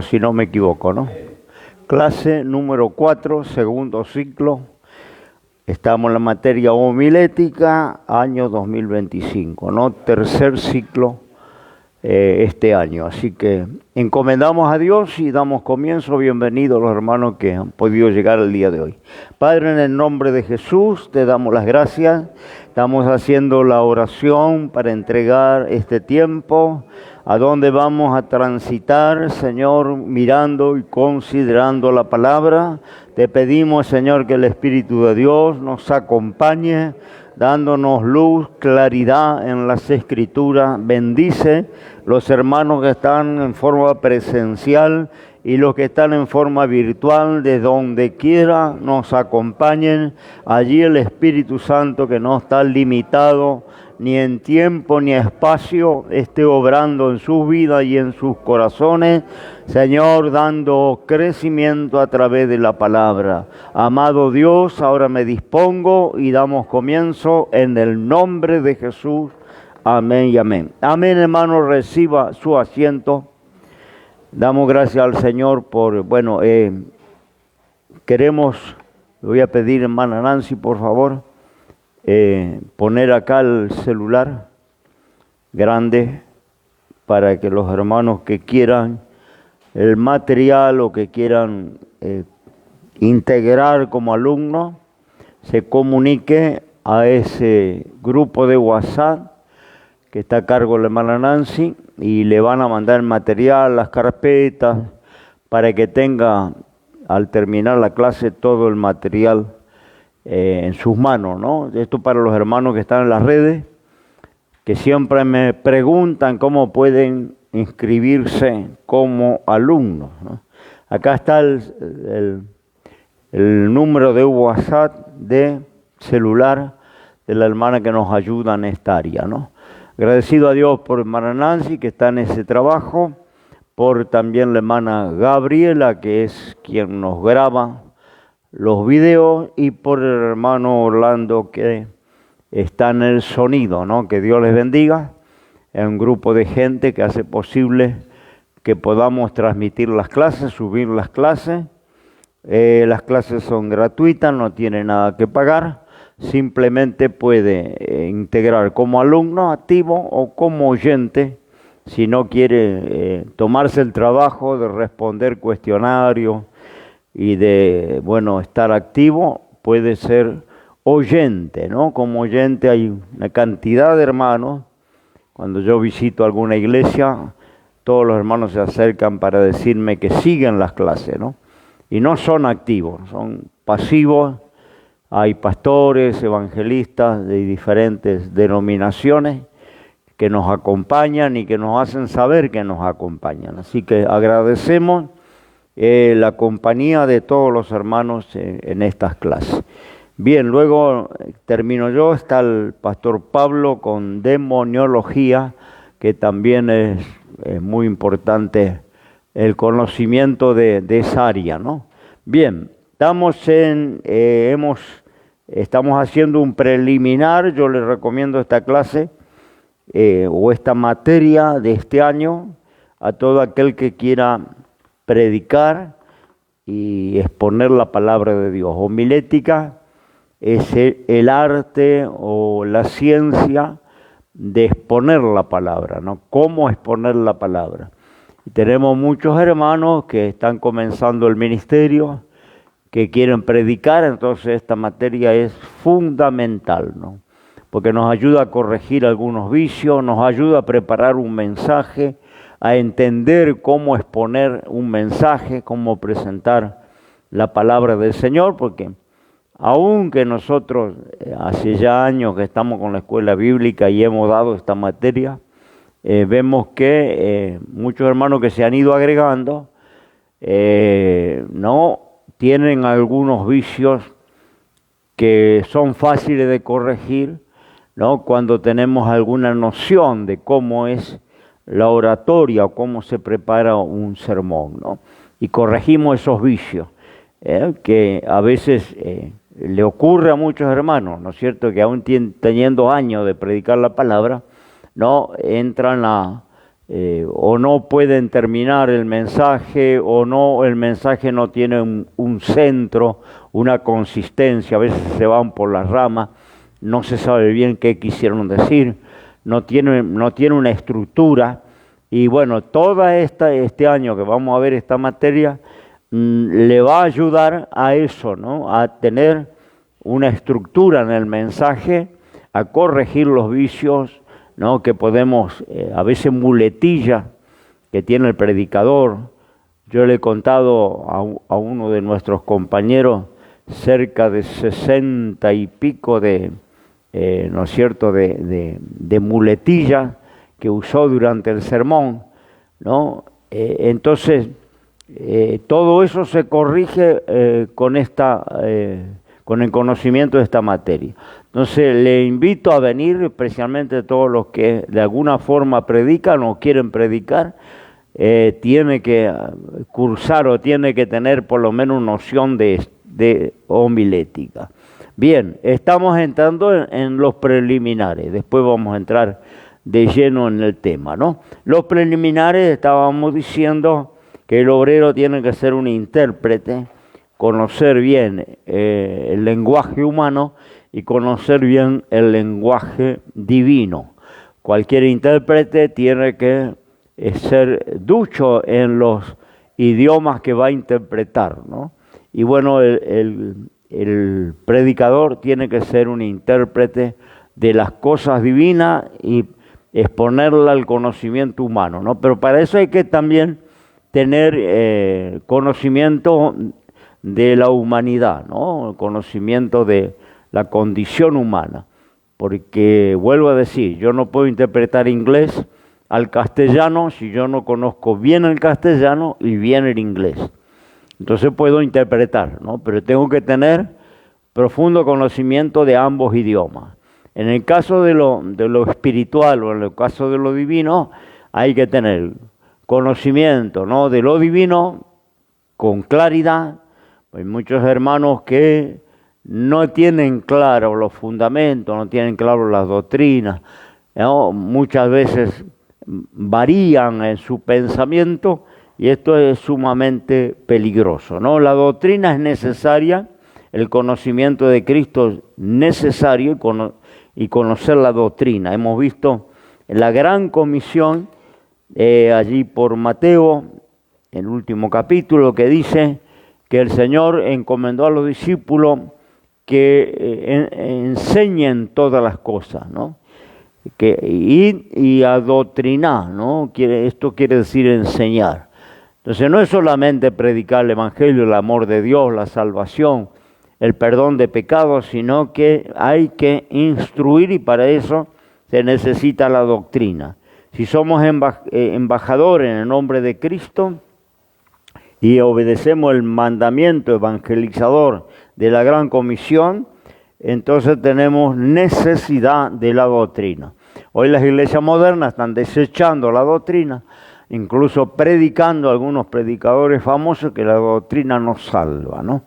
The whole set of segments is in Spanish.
Si no me equivoco, ¿no? Clase número 4, segundo ciclo. Estamos en la materia homilética, año 2025, ¿no? Tercer ciclo este año. Así que encomendamos a Dios y damos comienzo. Bienvenidos los hermanos que han podido llegar el día de hoy. Padre, en el nombre de Jesús, te damos las gracias. Estamos haciendo la oración para entregar este tiempo. ¿A dónde vamos a transitar, Señor, mirando y considerando la palabra? Te pedimos, Señor, que el Espíritu de Dios nos acompañe, dándonos luz, claridad en las Escrituras. Bendice los hermanos que están en forma presencial y los que están en forma virtual, de donde quiera nos acompañen. Allí el Espíritu Santo, que no está limitado ni en tiempo ni espacio, esté obrando en sus vidas y en sus corazones, Señor, dando crecimiento a través de la palabra. Amado Dios, ahora me dispongo y damos comienzo en el nombre de Jesús. Amén y amén. Amén, hermano, reciba su asiento. Damos gracias al Señor por, queremos, le voy a pedir, hermana Nancy, por favor, poner acá el celular grande para que los hermanos que quieran el material o que quieran integrar como alumnos se comunique a ese grupo de WhatsApp que está a cargo de la hermana Nancy y le van a mandar el material, las carpetas, para que tenga al terminar la clase todo el material en sus manos, ¿no? Esto para los hermanos que están en las redes, que siempre me preguntan cómo pueden inscribirse como alumnos, ¿no? Acá está el número de WhatsApp de celular de la hermana que nos ayuda en esta área, ¿no? Agradecido a Dios por hermana Nancy, que está en ese trabajo, por también la hermana Gabriela, que es quien nos graba los videos, y por el hermano Orlando, que está en el sonido, ¿no? Que Dios les bendiga. Es un grupo de gente que hace posible que podamos transmitir las clases, subir las clases. Las clases son gratuitas, no tiene nada que pagar. Simplemente puede integrar como alumno activo o como oyente, si no quiere tomarse el trabajo de responder cuestionarios y de, estar activo, puede ser oyente, ¿no? Como oyente hay una cantidad de hermanos. Cuando yo visito alguna iglesia, todos los hermanos se acercan para decirme que siguen las clases, ¿no? Y no son activos, son pasivos. Hay pastores, evangelistas de diferentes denominaciones que nos acompañan y que nos hacen saber que nos acompañan. Así que agradecemos la compañía de todos los hermanos en estas clases. Bien, luego termino yo, está el pastor Pablo con demoniología, que también es muy importante el conocimiento de esa área, ¿no? Bien, estamos haciendo un preliminar. Yo les recomiendo esta clase o esta materia de este año a todo aquel que quiera predicar y exponer la palabra de Dios. Homilética es el arte o la ciencia de exponer la palabra, ¿no? ¿Cómo exponer la palabra? Y tenemos muchos hermanos que están comenzando el ministerio, que quieren predicar, entonces esta materia es fundamental, ¿no? Porque nos ayuda a corregir algunos vicios, nos ayuda a preparar un mensaje, a entender cómo exponer un mensaje, cómo presentar la palabra del Señor, porque aunque nosotros hace ya años que estamos con la escuela bíblica y hemos dado esta materia, vemos que muchos hermanos que se han ido agregando no tienen algunos vicios que son fáciles de corregir, ¿no? Cuando tenemos alguna noción de cómo es la oratoria o cómo se prepara un sermón, ¿no? Y corregimos esos vicios, que a veces le ocurre a muchos hermanos, ¿no es cierto?, que aún teniendo años de predicar la palabra, no entran o no pueden terminar el mensaje, o no, el mensaje no tiene un centro, una consistencia, a veces se van por las ramas, no se sabe bien qué quisieron decir, no tiene una estructura. Y bueno, este año que vamos a ver esta materia, le va a ayudar a eso, ¿no? A tener una estructura en el mensaje, a corregir los vicios, ¿no? Que podemos, a veces muletillas que tiene el predicador. Yo le he contado a uno de nuestros compañeros cerca de 60 y pico ¿no es cierto?, de muletillas que usó durante el sermón, ¿no? Entonces, todo eso se corrige con el conocimiento de esta materia. Entonces, le invito a venir, especialmente todos los que de alguna forma predican o quieren predicar, tiene que cursar o tiene que tener por lo menos noción de homilética. Bien, estamos entrando en los preliminares, después vamos a entrar de lleno en el tema, ¿no? Los preliminares, estábamos diciendo que el obrero tiene que ser un intérprete, conocer bien el lenguaje humano y conocer bien el lenguaje divino. Cualquier intérprete tiene que ser ducho en los idiomas que va a interpretar, ¿no? Y bueno, el predicador tiene que ser un intérprete de las cosas divinas y exponerla al conocimiento humano, ¿no? Pero para eso hay que también tener conocimiento de la humanidad, ¿no? El conocimiento de la condición humana. Porque, vuelvo a decir, yo no puedo interpretar inglés al castellano si yo no conozco bien el castellano y bien el inglés. Entonces puedo interpretar, ¿no? Pero tengo que tener profundo conocimiento de ambos idiomas. En el caso de lo espiritual o en el caso de lo divino, hay que tener conocimiento, ¿no?, de lo divino con claridad. Hay muchos hermanos que no tienen claro los fundamentos, no tienen claro las doctrinas, ¿no? Muchas veces varían en su pensamiento y esto es sumamente peligroso, ¿no? La doctrina es necesaria, el conocimiento de Cristo es necesario y conocer la doctrina. Hemos visto en la gran comisión, allí por Mateo, el último capítulo, que dice que el Señor encomendó a los discípulos que enseñen todas las cosas, ¿no? Que ir y adoctrinar, ¿no? Esto quiere decir enseñar. Entonces no es solamente predicar el Evangelio, el amor de Dios, la salvación, el perdón de pecados, sino que hay que instruir y para eso se necesita la doctrina. Si somos embajadores en el nombre de Cristo y obedecemos el mandamiento evangelizador de la Gran Comisión, entonces tenemos necesidad de la doctrina. Hoy las iglesias modernas están desechando la doctrina, incluso predicando algunos predicadores famosos que la doctrina nos salva, ¿no?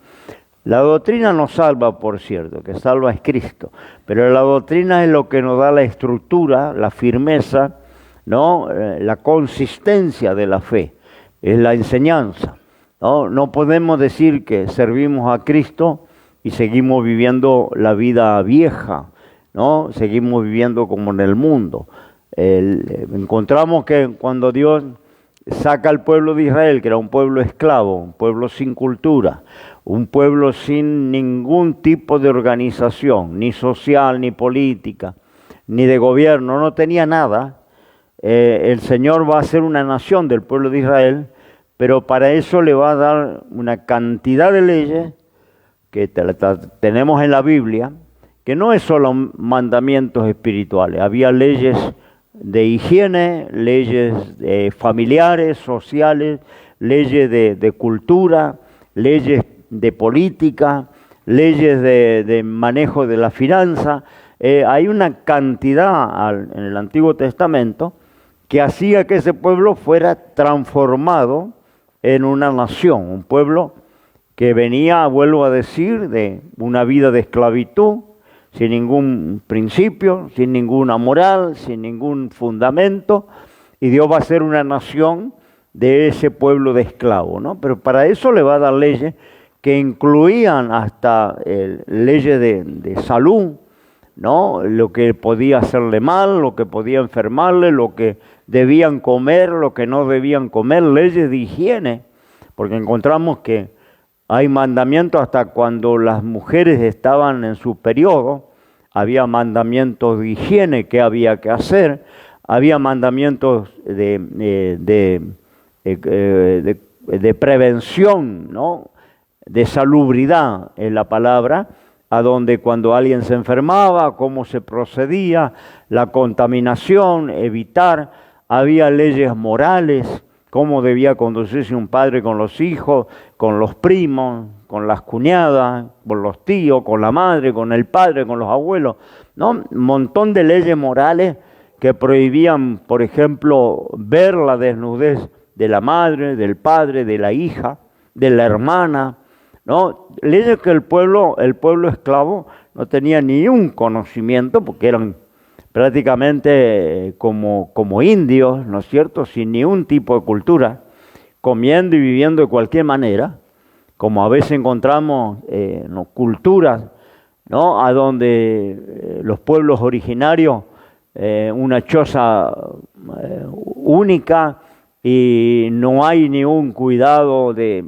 La doctrina nos salva, por cierto, que salva es Cristo, pero la doctrina es lo que nos da la estructura, la firmeza, ¿no? La consistencia de la fe, es la enseñanza, ¿no? No podemos decir que servimos a Cristo y seguimos viviendo la vida vieja, ¿no? Seguimos viviendo como en el mundo. Encontramos que cuando Dios saca al pueblo de Israel, que era un pueblo esclavo, un pueblo sin cultura, un pueblo sin ningún tipo de organización, ni social, ni política, ni de gobierno, no tenía nada. El Señor va a hacer una nación del pueblo de Israel, pero para eso le va a dar una cantidad de leyes que tenemos en la Biblia, que no es solo mandamientos espirituales, había leyes de higiene, leyes familiares, sociales, leyes de cultura, leyes de política, leyes de manejo de la finanza. Hay una cantidad en el Antiguo Testamento que hacía que ese pueblo fuera transformado en una nación, un pueblo que venía, vuelvo a decir, de una vida de esclavitud, sin ningún principio, sin ninguna moral, sin ningún fundamento, y Dios va a ser una nación de ese pueblo de esclavos, ¿no? Pero para eso le va a dar leyes que incluían hasta leyes de salud, ¿no? Lo que podía hacerle mal, lo que podía enfermarle, lo que debían comer, lo que no debían comer, leyes de higiene, porque encontramos que hay mandamientos hasta cuando las mujeres estaban en su periodo, había mandamientos de higiene que había que hacer, había mandamientos de prevención, ¿no? De salubridad en la palabra, a donde cuando alguien se enfermaba, cómo se procedía, la contaminación, evitar, había leyes morales, cómo debía conducirse un padre con los hijos, con los primos, con las cuñadas, con los tíos, con la madre, con el padre, con los abuelos, ¿no? Un montón de leyes morales que prohibían, por ejemplo, ver la desnudez de la madre, del padre, de la hija, de la hermana, ¿no? Leyes que el pueblo esclavo no tenía ni un conocimiento, porque eran prácticamente como indios, ¿no es cierto?, sin ni un tipo de cultura, comiendo y viviendo de cualquier manera, como a veces encontramos ¿no? culturas, ¿no? A donde los pueblos originarios, una choza única y no hay ningún cuidado de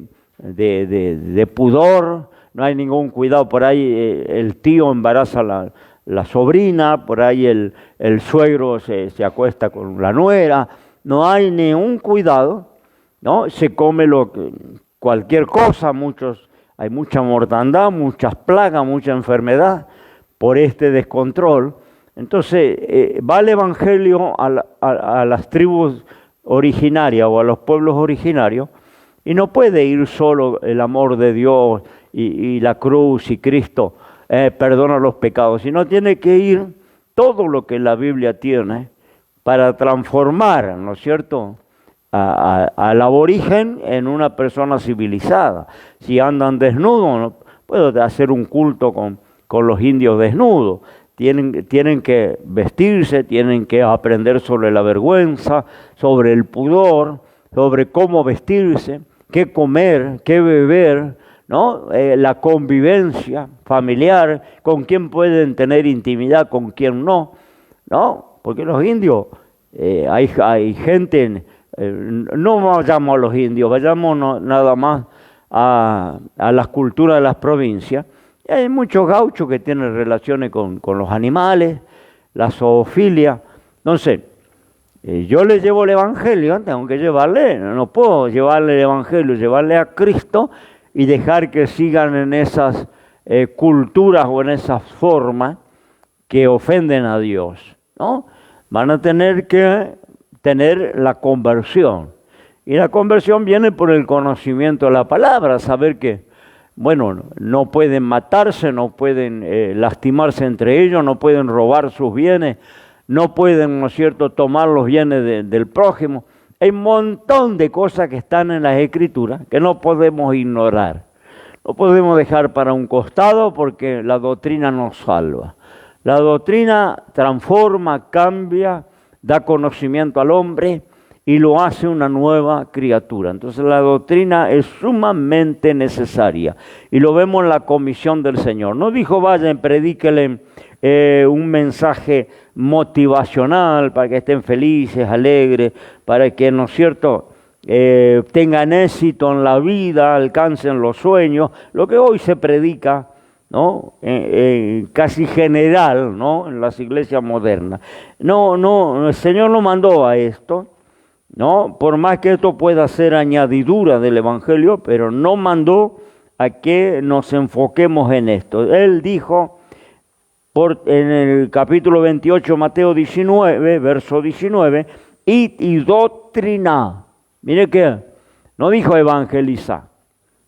pudor, no hay ningún cuidado. Por ahí el tío embaraza la sobrina, por ahí el suegro se acuesta con la nuera, no hay ningún cuidado, ¿no? Se come cualquier cosa, hay mucha mortandad, muchas plagas, mucha enfermedad por este descontrol. Entonces va el Evangelio a las tribus originarias o a los pueblos originarios, y no puede ir solo el amor de Dios y la cruz y Cristo perdona los pecados, sino tiene que ir todo lo que la Biblia tiene para transformar, ¿no es cierto?, al aborigen en una persona civilizada. Si andan desnudos, no puedo hacer un culto con los indios desnudos. Tienen que vestirse, tienen que aprender sobre la vergüenza, sobre el pudor, sobre cómo vestirse, qué comer, qué beber, ¿no? La convivencia familiar, con quién pueden tener intimidad, con quién no, ¿no? Porque los indios, hay gente, no vayamos a los indios, vayamos nada más a las culturas de las provincias. Y hay muchos gauchos que tienen relaciones con los animales, la zoofilia. Entonces, yo le llevo el Evangelio, tengo que llevarle, no puedo llevarle el Evangelio, llevarle a Cristo y dejar que sigan en esas culturas o en esas formas que ofenden a Dios, ¿no? Van a tener que tener la conversión. Y la conversión viene por el conocimiento de la palabra, saber que, bueno, no pueden matarse, no pueden lastimarse entre ellos, no pueden robar sus bienes, no pueden, ¿no es cierto?, tomar los bienes del prójimo. Hay un montón de cosas que están en las Escrituras que no podemos ignorar. No podemos dejar para un costado porque la doctrina nos salva. La doctrina transforma, cambia, da conocimiento al hombre y lo hace una nueva criatura. Entonces la doctrina es sumamente necesaria y lo vemos en la comisión del Señor. No dijo vayan, predíquenle un mensaje motivacional para que estén felices, alegres, para que, ¿no es cierto?, tengan éxito en la vida, alcancen los sueños, lo que hoy se predica, ¿no? Casi general, ¿no?, en las iglesias modernas. No, el Señor no mandó a esto, ¿no? Por más que esto pueda ser añadidura del Evangelio, pero no mandó a que nos enfoquemos en esto. Él dijo en el capítulo 28, Mateo 19, verso 19, y doctrina. Mire que no dijo evangeliza,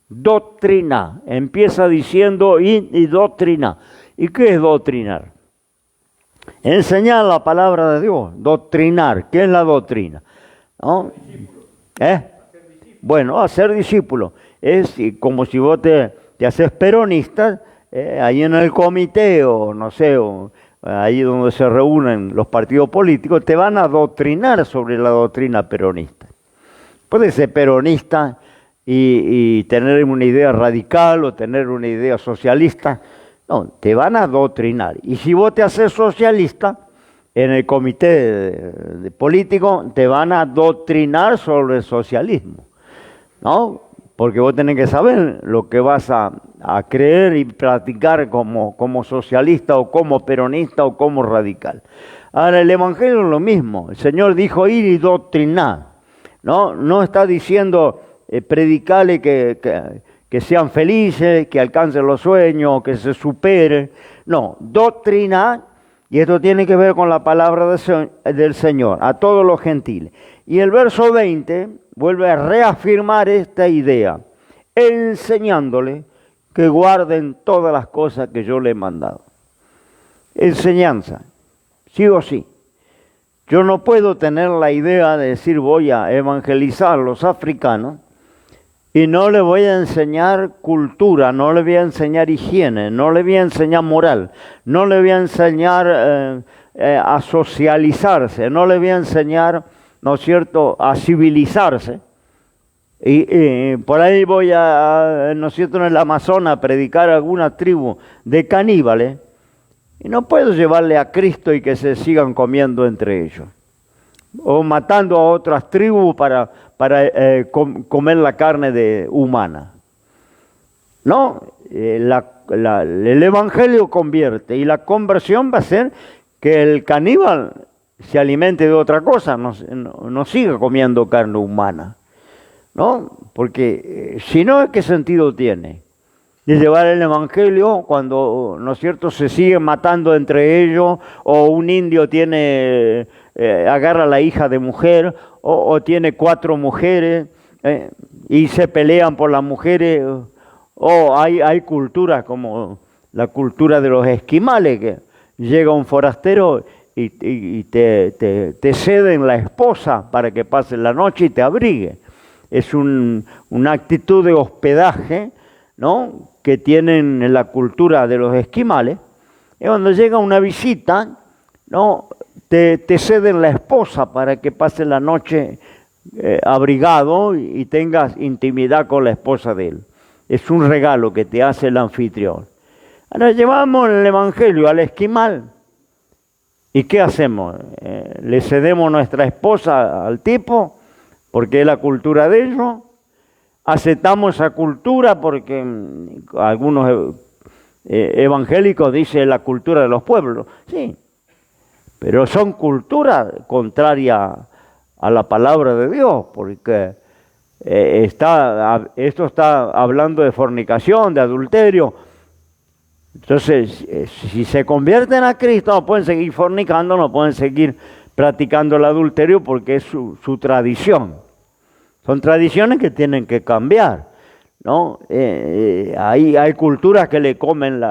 doctrina. Empieza diciendo y doctrina. ¿Y qué es doctrinar? Enseñar la palabra de Dios, doctrinar. ¿Qué es la doctrina? ¿No? Bueno, hacer discípulo. Es como si vos te haces peronista, ahí en el comité o no sé, o ahí donde se reúnen los partidos políticos, te van a adoctrinar sobre la doctrina peronista. Puedes ser peronista y tener una idea radical o tener una idea socialista. No, te van a adoctrinar. Y si vos te haces socialista, en el comité de político te van a adoctrinar sobre el socialismo, ¿no? Porque vos tenés que saber lo que vas a creer y practicar como socialista o como peronista o como radical. Ahora, el Evangelio es lo mismo. El Señor dijo ir y doctrinar, ¿no? No está diciendo predicarle que sean felices, que alcancen los sueños, que se superen. No, doctrinar. Y esto tiene que ver con la palabra del Señor, a todos los gentiles. Y el verso 20 vuelve a reafirmar esta idea, enseñándole que guarden todas las cosas que yo le he mandado. Enseñanza, sí o sí. Yo no puedo tener la idea de decir voy a evangelizar a los africanos y no le voy a enseñar cultura, no le voy a enseñar higiene, no le voy a enseñar moral, no le voy a enseñar a socializarse, no le voy a enseñar, ¿no es cierto?, a civilizarse. Y por ahí voy a, ¿no es cierto?, en el Amazonas a predicar a alguna tribu de caníbales y no puedo llevarle a Cristo y que se sigan comiendo entre ellos. O matando a otras tribus para comer la carne humana. No, el Evangelio convierte y la conversión va a ser que el caníbal se alimente de otra cosa, no siga comiendo carne humana. ¿No? Porque si no, ¿qué sentido tiene? De llevar el Evangelio cuando, ¿no es cierto?, se siguen matando entre ellos, o un indio agarra a la hija de mujer, o tiene 4 mujeres, y se pelean por las mujeres, o hay culturas como la cultura de los esquimales, que llega un forastero y te ceden la esposa para que pases la noche y te abrigue. Es una actitud de hospedaje, ¿no?, que tienen en la cultura de los esquimales. Y cuando llega una visita, ¿no?, te ceden la esposa para que pases la noche abrigado y tengas intimidad con la esposa de él. Es un regalo que te hace el anfitrión. Ahora llevamos el Evangelio al esquimal. ¿Y qué hacemos? ¿Le cedemos nuestra esposa al tipo porque es la cultura de ellos? ¿Aceptamos esa cultura porque algunos evangélicos dicen la cultura de los pueblos? Sí, pero son culturas contrarias a la palabra de Dios, porque esto está hablando de fornicación, de adulterio. Entonces, si se convierten a Cristo, no pueden seguir fornicando, no pueden seguir practicando el adulterio porque es su tradición. Son tradiciones que tienen que cambiar, ¿no? Hay culturas que le comen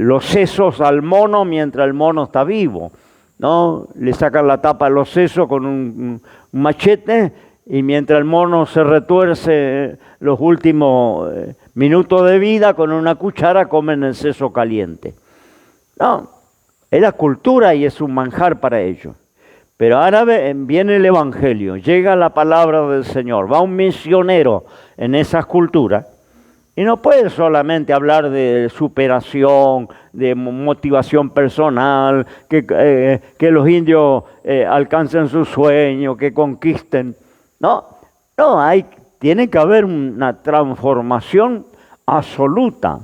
los sesos al mono mientras el mono está vivo, ¿no? Le sacan la tapa a los sesos con un machete y mientras el mono se retuerce los últimos minutos de vida, con una cuchara comen el seso caliente. No, es la cultura y es un manjar para ellos. Pero ahora viene el Evangelio, llega la palabra del Señor, va un misionero en esas culturas y no puede solamente hablar de superación, de motivación personal, que los indios alcancen sus sueños, que conquisten. No, tiene que haber una transformación absoluta.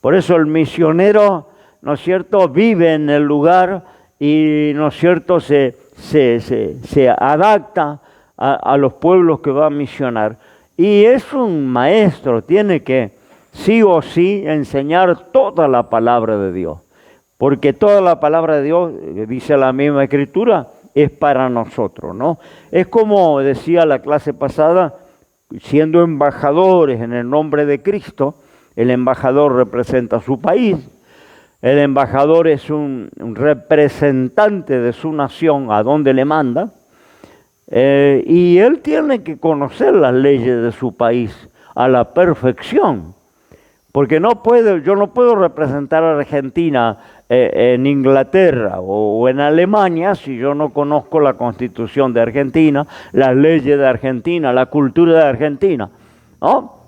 Por eso el misionero, ¿no es cierto?, vive en el lugar y, ¿no es cierto?, se adapta a los pueblos que va a misionar. Y es un maestro, tiene que sí o sí enseñar toda la palabra de Dios. Porque toda la palabra de Dios, dice la misma Escritura, es para nosotros, ¿no? Es como decía la clase pasada, siendo embajadores en el nombre de Cristo, el embajador representa a su país. El embajador es un representante de su nación a donde le manda, y él tiene que conocer las leyes de su país a la perfección, Porque yo no puedo representar a Argentina en Inglaterra o en Alemania si yo no conozco la Constitución de Argentina, las leyes de Argentina, la cultura de Argentina, ¿no?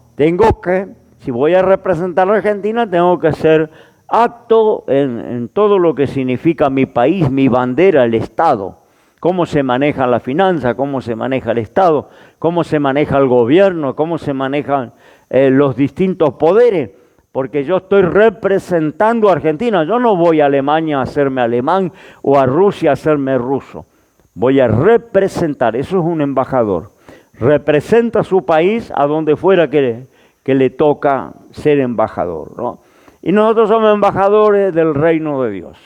Si voy a representar a Argentina, tengo que ser apto en todo lo que significa mi país, mi bandera, el Estado. Cómo se maneja la finanza, cómo se maneja el Estado, cómo se maneja el gobierno, cómo se manejan los distintos poderes, porque yo estoy representando a Argentina. Yo no voy a Alemania a hacerme alemán o a Rusia a hacerme ruso. Voy a representar, eso es un embajador. Representa a su país a donde fuera que le toca ser embajador, ¿no? Y nosotros somos embajadores del reino de Dios.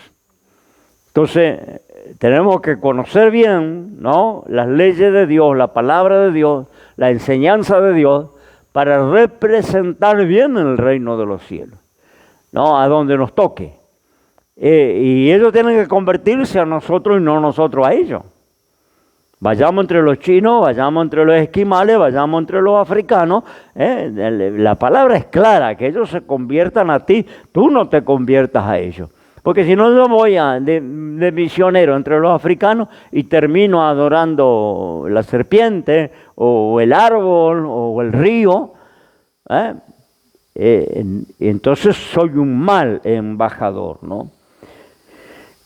Entonces, tenemos que conocer bien, ¿no?, las leyes de Dios, la palabra de Dios, la enseñanza de Dios, para representar bien el reino de los cielos, ¿no?, a donde nos toque. Y ellos tienen que convertirse a nosotros y no nosotros a ellos. Vayamos entre los chinos, vayamos entre los esquimales, vayamos entre los africanos. La palabra es clara, que ellos se conviertan a ti, tú no te conviertas a ellos. Porque si no, yo voy de misionero entre los africanos y termino adorando la serpiente o el árbol o el río. Entonces soy un mal embajador, ¿no?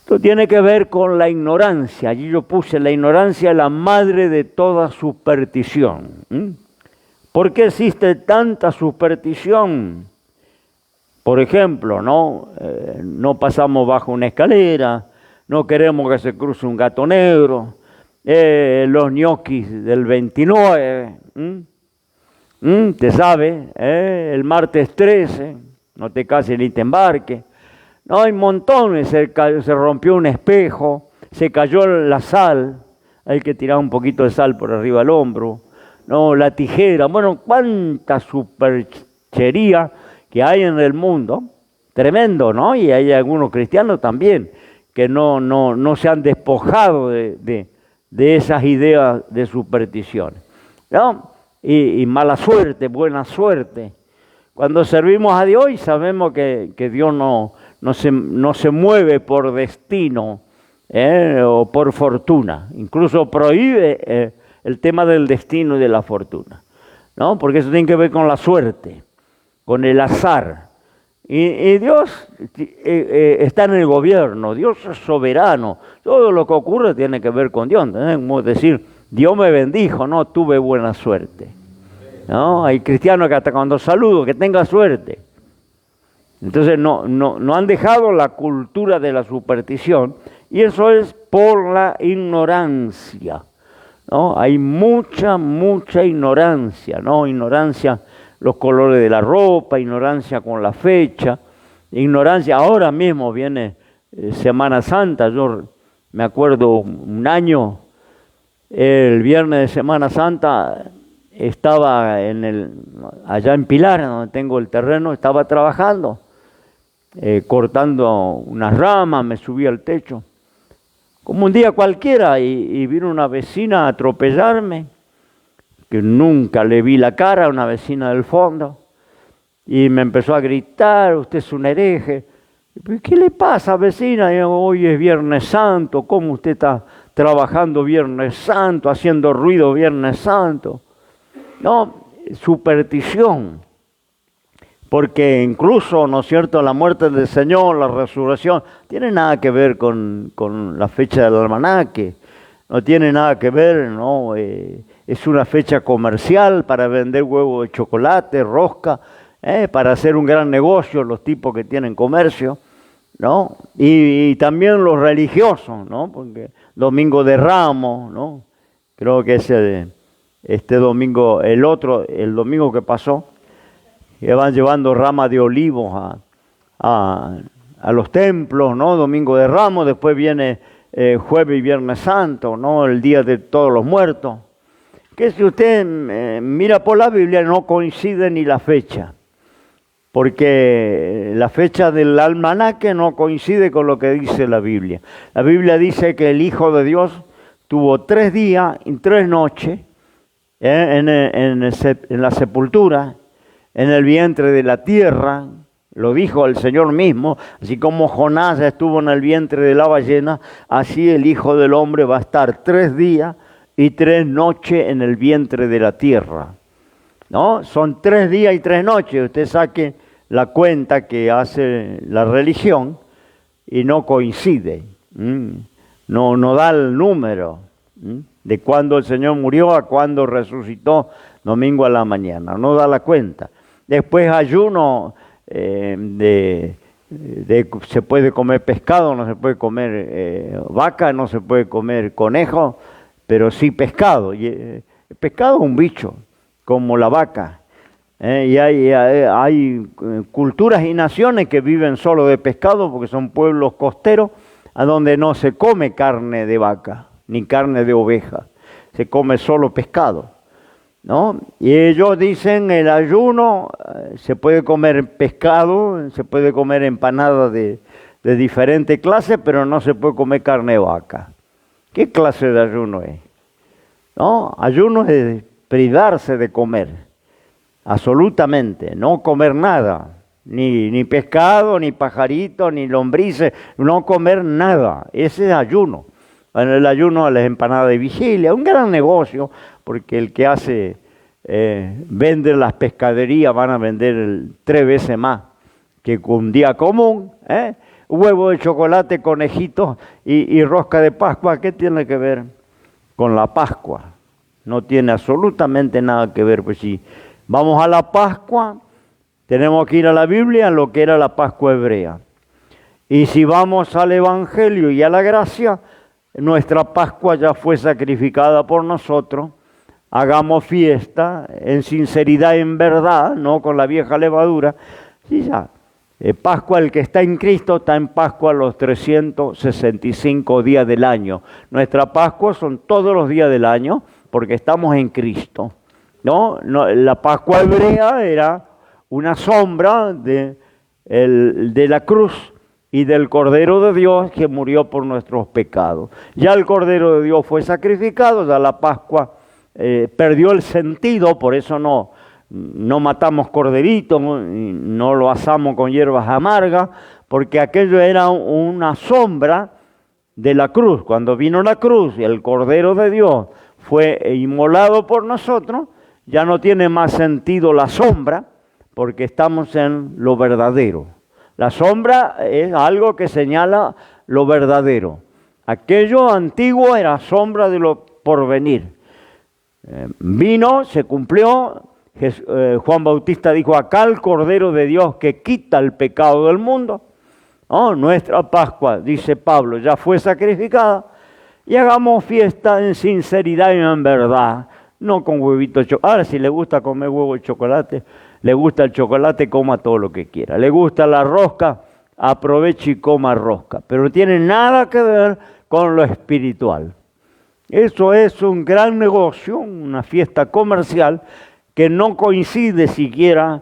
Esto tiene que ver con la ignorancia. Allí yo puse: la ignorancia es la madre de toda superstición. ¿Por qué existe tanta superstición? Por ejemplo, no pasamos bajo una escalera, no queremos que se cruce un gato negro, los ñoquis del 29, te sabe, el martes 13, no te cases ni te embarques. No, hay montones, se rompió un espejo, se cayó la sal, hay que tirar un poquito de sal por arriba del hombro, no, la tijera, bueno, cuánta superchería que hay en el mundo, tremendo, ¿no? Y hay algunos cristianos también que no se han despojado de esas ideas de supersticiones, ¿no? Y mala suerte, buena suerte. Cuando servimos a Dios y sabemos que Dios no se mueve por destino o por fortuna, incluso prohíbe el tema del destino y de la fortuna, ¿no? Porque eso tiene que ver con la suerte, con el azar. Y Dios está en el gobierno, Dios es soberano. Todo lo que ocurre tiene que ver con Dios. Como decir, Dios me bendijo, no tuve buena suerte, ¿no? Hay cristianos que hasta cuando saludo, que tenga suerte. Entonces no han dejado la cultura de la superstición, y eso es por la ignorancia, ¿no? Hay mucha ignorancia, ¿no? Ignorancia los colores de la ropa, ignorancia con la fecha, ignorancia. Ahora mismo viene Semana Santa. Yo me acuerdo un año, el viernes de Semana Santa, estaba allá en Pilar, donde tengo el terreno, estaba trabajando, cortando unas ramas, me subí al techo, como un día cualquiera, y vino una vecina a atropellarme, que nunca le vi la cara, una vecina del fondo, y me empezó a gritar: usted es un hereje. ¿Qué le pasa, vecina? Y yo, hoy es Viernes Santo, ¿cómo usted está trabajando Viernes Santo, haciendo ruido Viernes Santo? No, superstición, porque incluso, ¿no es cierto?, la muerte del Señor, la resurrección, tiene nada que ver con la fecha del almanaque, no tiene nada que ver, ¿no? Es una fecha comercial para vender huevos de chocolate, rosca, para hacer un gran negocio los tipos que tienen comercio, ¿no? Y también los religiosos, ¿no? Porque Domingo de Ramos, ¿no? Creo que este domingo, el domingo que pasó, que van llevando ramas de olivos a los templos, ¿no? Domingo de Ramos, después viene Jueves y Viernes Santo, ¿no? El Día de Todos los Muertos. Que si usted mira por la Biblia, no coincide ni la fecha, porque la fecha del almanaque no coincide con lo que dice la Biblia. La Biblia dice que el Hijo de Dios tuvo 3 días y 3 noches en la sepultura, en el vientre de la tierra, lo dijo el Señor mismo, así como Jonás estuvo en el vientre de la ballena, así el Hijo del Hombre va a estar 3 días y 3 noches en el vientre de la tierra. ¿No? Son 3 días y 3 noches. Usted saque la cuenta que hace la religión y no coincide. No da el número de cuándo el Señor murió a cuándo resucitó domingo a la mañana. No da la cuenta. Después ayuno, se puede comer pescado, no se puede comer vaca, no se puede comer conejo, pero sí pescado. Y, el pescado es un bicho, como la vaca. Y hay culturas y naciones que viven solo de pescado porque son pueblos costeros a donde no se come carne de vaca ni carne de oveja, se come solo pescado, ¿no? Y ellos dicen el ayuno, se puede comer pescado, se puede comer empanada de diferentes clases, pero no se puede comer carne de vaca. ¿Qué clase de ayuno es? ¿No? Ayuno es privarse de comer, absolutamente, no comer nada, ni pescado, ni pajarito, ni lombrices, no comer nada, ese es ayuno. En el ayuno a las empanadas de vigilia, un gran negocio, porque el que hace, vende las pescaderías, van a vender 3 veces más que un día común, huevo de chocolate, conejitos y rosca de Pascua. ¿Qué tiene que ver con la Pascua? No tiene absolutamente nada que ver. Pues si vamos a la Pascua, tenemos que ir a la Biblia, a lo que era la Pascua hebrea. Y si vamos al Evangelio y a la gracia, nuestra Pascua ya fue sacrificada por nosotros. Hagamos fiesta en sinceridad, en verdad, no con la vieja levadura. Sí, ya. Pascua, el que está en Cristo, está en Pascua los 365 días del año. Nuestra Pascua son todos los días del año porque estamos en Cristo. No, la Pascua hebrea era una sombra de la cruz y del Cordero de Dios que murió por nuestros pecados. Ya el Cordero de Dios fue sacrificado, ya la Pascua perdió el sentido, por eso no matamos corderitos, no lo asamos con hierbas amargas, porque aquello era una sombra de la cruz. Cuando vino la cruz y el Cordero de Dios fue inmolado por nosotros, ya no tiene más sentido la sombra, porque estamos en lo verdadero. La sombra es algo que señala lo verdadero. Aquello antiguo era sombra de lo porvenir. Vino, se cumplió. Juan Bautista dijo: acá el Cordero de Dios que quita el pecado del mundo. Nuestra Pascua, dice Pablo, ya fue sacrificada. Y hagamos fiesta en sinceridad y en verdad, no con huevito de chocolate. Ahora, si le gusta comer huevo de chocolate, le gusta el chocolate, coma todo lo que quiera. Le gusta la rosca, aproveche y coma rosca. Pero no tiene nada que ver con lo espiritual. Eso es un gran negocio, una fiesta comercial que no coincide siquiera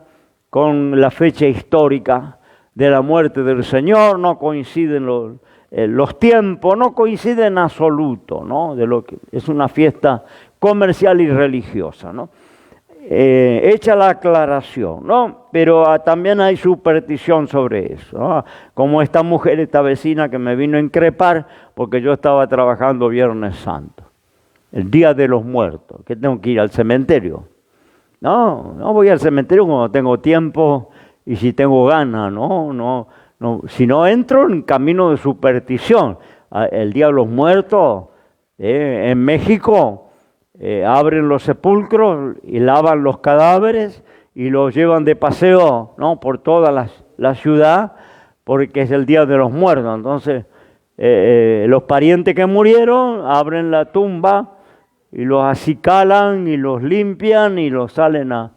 con la fecha histórica de la muerte del Señor, no coinciden los tiempos, no coincide en absoluto, ¿no? De lo que es una fiesta comercial y religiosa, ¿no? Hecha la aclaración, ¿no? Pero también hay superstición sobre eso, ¿no? Como esta mujer, esta vecina que me vino a increpar porque yo estaba trabajando Viernes Santo, el Día de los Muertos, que tengo que ir al cementerio. No voy al cementerio cuando tengo tiempo y si tengo ganas, no. Si no entro en camino de superstición. El Día de los Muertos, en México, abren los sepulcros y lavan los cadáveres y los llevan de paseo, ¿no?, por toda la ciudad, porque es el Día de los Muertos. Entonces, los parientes que murieron abren la tumba y los acicalan y los limpian y los salen a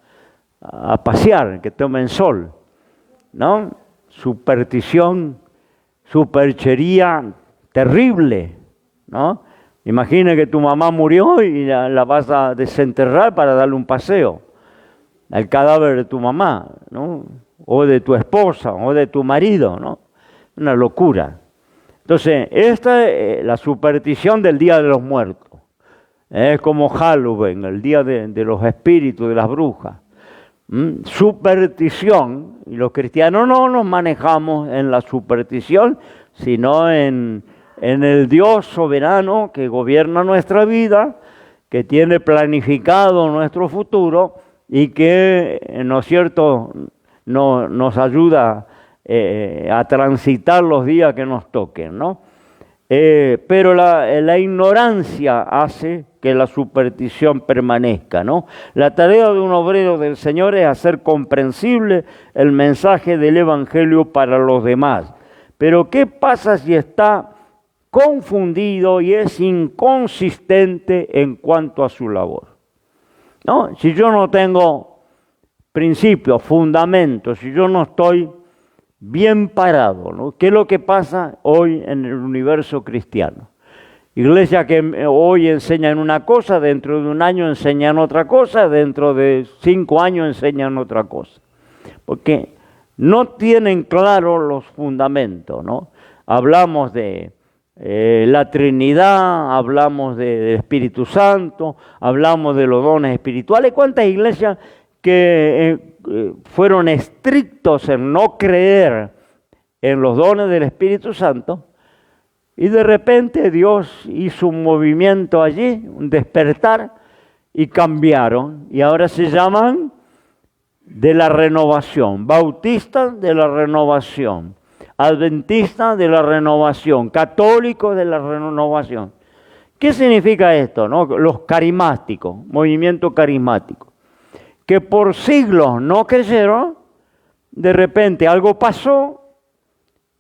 pasear, que tomen sol, ¿no? Superstición, superchería terrible, ¿no? Imagina que tu mamá murió y la vas a desenterrar para darle un paseo al cadáver de tu mamá, ¿no? O de tu esposa, o de tu marido, ¿no? Una locura. Entonces, esta es la superstición del Día de los Muertos. Es como Halloween, el día de los espíritus, de las brujas. superstición, y los cristianos no nos manejamos en la superstición, sino en el Dios soberano que gobierna nuestra vida, que tiene planificado nuestro futuro y que, ¿no es cierto?, nos ayuda a transitar los días que nos toquen, ¿no? Pero la ignorancia hace que la superstición permanezca, ¿no? La tarea de un obrero del Señor es hacer comprensible el mensaje del Evangelio para los demás. Pero ¿qué pasa si está confundido y es inconsistente en cuanto a su labor? ¿No? Si yo no tengo principios, fundamentos, si yo no estoy bien parado, ¿no? ¿Qué es lo que pasa hoy en el universo cristiano? Iglesias que hoy enseñan una cosa, dentro de un año enseñan otra cosa, dentro de 5 años enseñan otra cosa. Porque no tienen claros los fundamentos, ¿no? Hablamos de la Trinidad, hablamos del Espíritu Santo, hablamos de los dones espirituales. ¿Cuántas iglesias que fueron estrictos en no creer en los dones del Espíritu Santo, y de repente Dios hizo un movimiento allí, un despertar, y cambiaron, y ahora se llaman de la renovación, bautistas de la renovación, adventistas de la renovación, católicos de la renovación? ¿Qué significa esto, no? Los carismáticos, movimiento carismático, que por siglos no creyeron, de repente algo pasó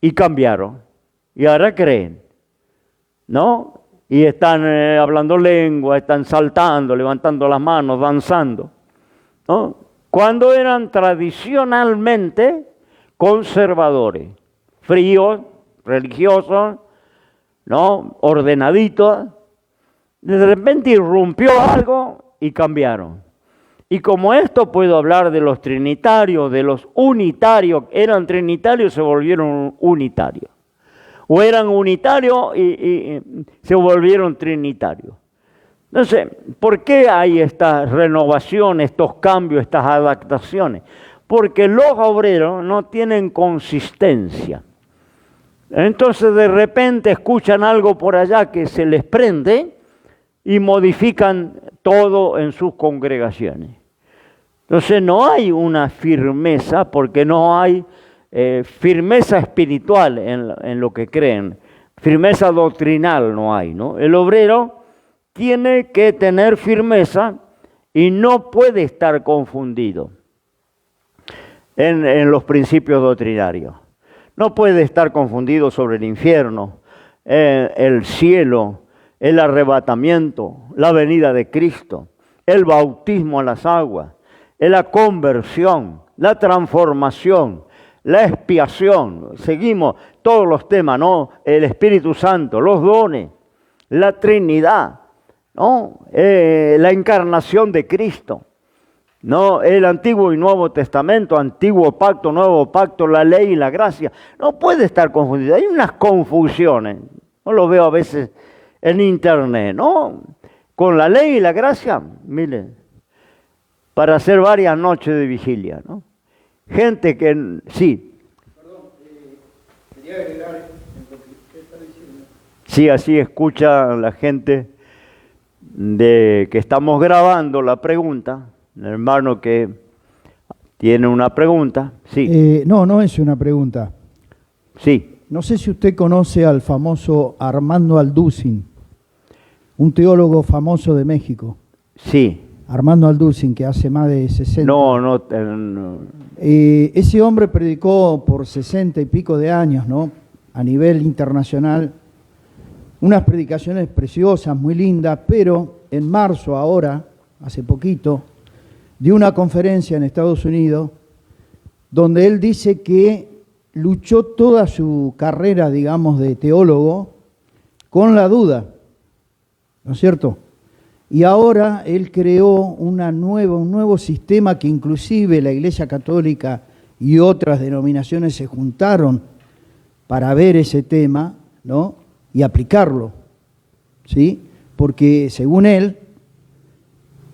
y cambiaron, y ahora creen, ¿no? Y están hablando lengua, están saltando, levantando las manos, danzando, ¿no? Cuando eran tradicionalmente conservadores, fríos, religiosos, ¿no? Ordenaditos, de repente irrumpió algo y cambiaron. Y como esto puedo hablar de los trinitarios, de los unitarios, eran trinitarios y se volvieron unitarios. O eran unitarios y se volvieron trinitarios. Entonces, ¿por qué hay esta renovación, estos cambios, estas adaptaciones? Porque los obreros no tienen consistencia. Entonces de repente escuchan algo por allá que se les prende y modifican todo en sus congregaciones. Entonces no hay una firmeza, porque no hay firmeza espiritual en lo que creen. Firmeza doctrinal no hay, ¿no? El obrero tiene que tener firmeza y no puede estar confundido en los principios doctrinarios. No puede estar confundido sobre el infierno, el cielo, el arrebatamiento, la venida de Cristo, el bautismo a las aguas, la conversión, la transformación, la expiación. Seguimos todos los temas, ¿no? El Espíritu Santo, los dones, la Trinidad, ¿no? La encarnación de Cristo, ¿no? El Antiguo y Nuevo Testamento, Antiguo Pacto, Nuevo Pacto, la ley y la gracia. No puede estar confundido. Hay unas confusiones. No lo veo a veces en internet, ¿no? Con la ley y la gracia, miren, para hacer varias noches de vigilia, ¿no? Gente que, sí. Perdón, quería agregar en lo que está diciendo. Sí, así escucha la gente de que estamos grabando la pregunta. El hermano que tiene una pregunta, sí. No es una pregunta. Sí. No sé si usted conoce al famoso Armando Alducin, un teólogo famoso de México. Sí. Armando Alducin, que hace más de 60. No. Ese hombre predicó por 60 y pico de años, ¿no? A nivel internacional, unas predicaciones preciosas, muy lindas, pero en marzo ahora, hace poquito, dio una conferencia en Estados Unidos donde él dice que luchó toda su carrera, digamos, de teólogo con la duda, ¿no es cierto? Y ahora él creó un nuevo sistema que inclusive la Iglesia Católica y otras denominaciones se juntaron para ver ese tema, ¿no? Y aplicarlo, ¿sí? Porque según él,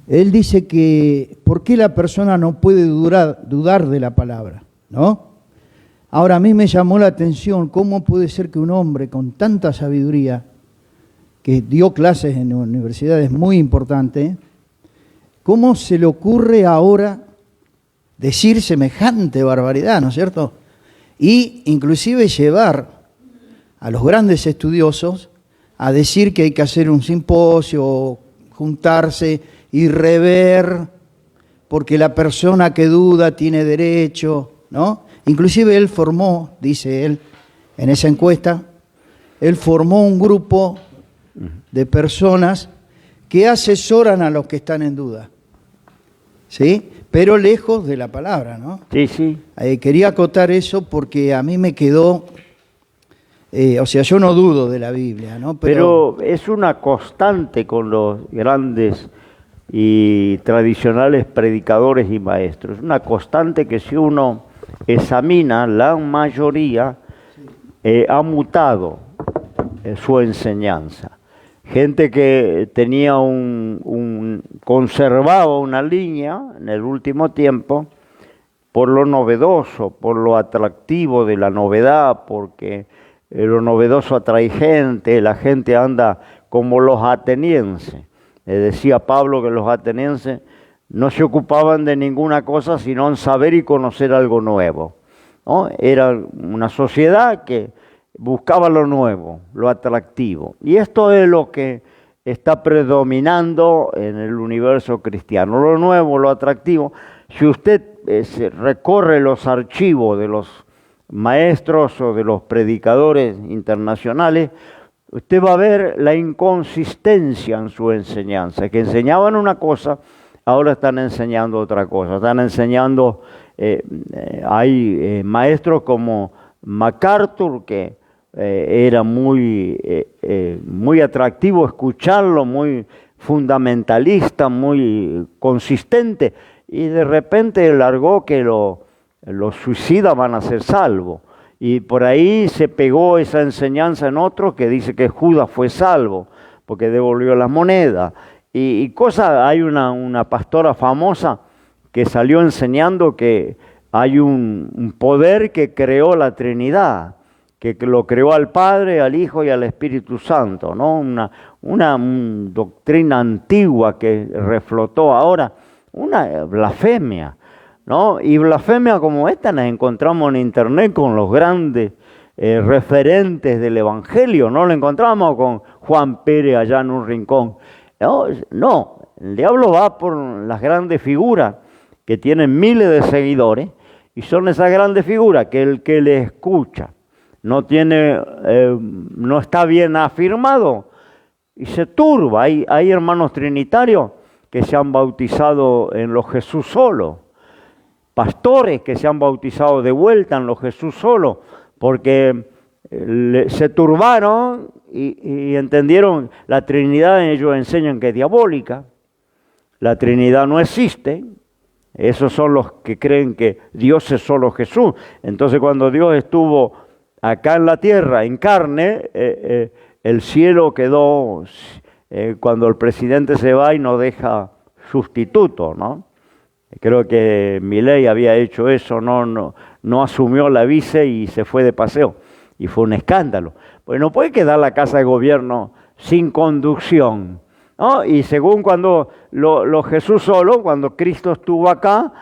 Él dice que ¿por qué la persona no puede dudar de la palabra? ¿No? Ahora, a mí me llamó la atención cómo puede ser que un hombre con tanta sabiduría, que dio clases en universidades muy importantes, cómo se le ocurre ahora decir semejante barbaridad, ¿no es cierto? Y inclusive llevar a los grandes estudiosos a decir que hay que hacer un simposio, juntarse y rever, porque la persona que duda tiene derecho, ¿no? Inclusive él formó, dice él, en esa encuesta, él formó un grupo de personas que asesoran a los que están en duda, ¿sí? Pero lejos de la palabra, ¿no? Sí, sí. Quería acotar eso porque a mí me quedó, o sea, yo no dudo de la Biblia, ¿no? Pero es una constante con los grandes y tradicionales predicadores y maestros. Una constante que si uno examina, la mayoría ha mutado su enseñanza. Gente que tenía conservaba una línea en el último tiempo por lo novedoso, por lo atractivo de la novedad, porque lo novedoso atrae gente, la gente anda como los atenienses. Decía Pablo que los atenienses no se ocupaban de ninguna cosa sino en saber y conocer algo nuevo, ¿no? Era una sociedad que buscaba lo nuevo, lo atractivo. Y esto es lo que está predominando en el universo cristiano, lo nuevo, lo atractivo. Si usted recorre los archivos de los maestros o de los predicadores internacionales, usted va a ver la inconsistencia en su enseñanza, que enseñaban una cosa, ahora están enseñando otra cosa. Están enseñando, hay maestros como MacArthur, que era muy atractivo escucharlo, muy fundamentalista, muy consistente, y de repente largó que los suicidas van a ser salvos. Y por ahí se pegó esa enseñanza en otro que dice que Judas fue salvo porque devolvió las monedas. Y cosas, hay una pastora famosa que salió enseñando que hay un poder que creó la Trinidad, que lo creó al Padre, al Hijo y al Espíritu Santo, ¿no? Una doctrina antigua que reflotó ahora, una blasfemia, ¿no? Y blasfemia como esta las encontramos en internet con los grandes referentes del Evangelio. No lo encontramos con Juan Pérez allá en un rincón. No, el diablo va por las grandes figuras que tienen miles de seguidores, y son esas grandes figuras que el que le escucha no está bien afirmado y se turba. Hay hermanos trinitarios que se han bautizado en los Jesús solo, pastores que se han bautizado de vuelta en los Jesús solo, porque se turbaron y entendieron la Trinidad. Ellos enseñan que es diabólica, la Trinidad no existe. Esos son los que creen que Dios es solo Jesús. Entonces, cuando Dios estuvo acá en la tierra, en carne, el cielo quedó, cuando el presidente se va y no deja sustituto, ¿no? Creo que Milei había hecho eso, no asumió la vice y se fue de paseo. Y fue un escándalo. Pues no puede quedar la Casa de Gobierno sin conducción, ¿no? Y según cuando lo Jesús solo, cuando Cristo estuvo acá,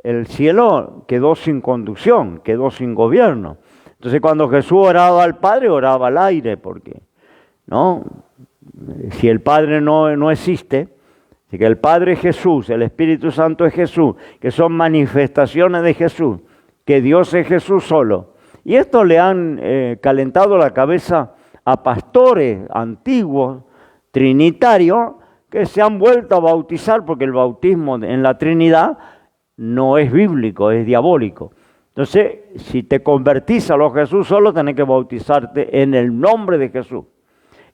el cielo quedó sin conducción, quedó sin gobierno. Entonces cuando Jesús oraba al Padre, oraba al aire, porque ¿no? Si el Padre no existe, si que el Padre es Jesús, el Espíritu Santo es Jesús, que son manifestaciones de Jesús, que Dios es Jesús solo. Y esto le han calentado la cabeza a pastores antiguos, trinitarios, que se han vuelto a bautizar, porque el bautismo en la Trinidad no es bíblico, es diabólico. Entonces, si te convertís a los Jesús solo, tenés que bautizarte en el nombre de Jesús.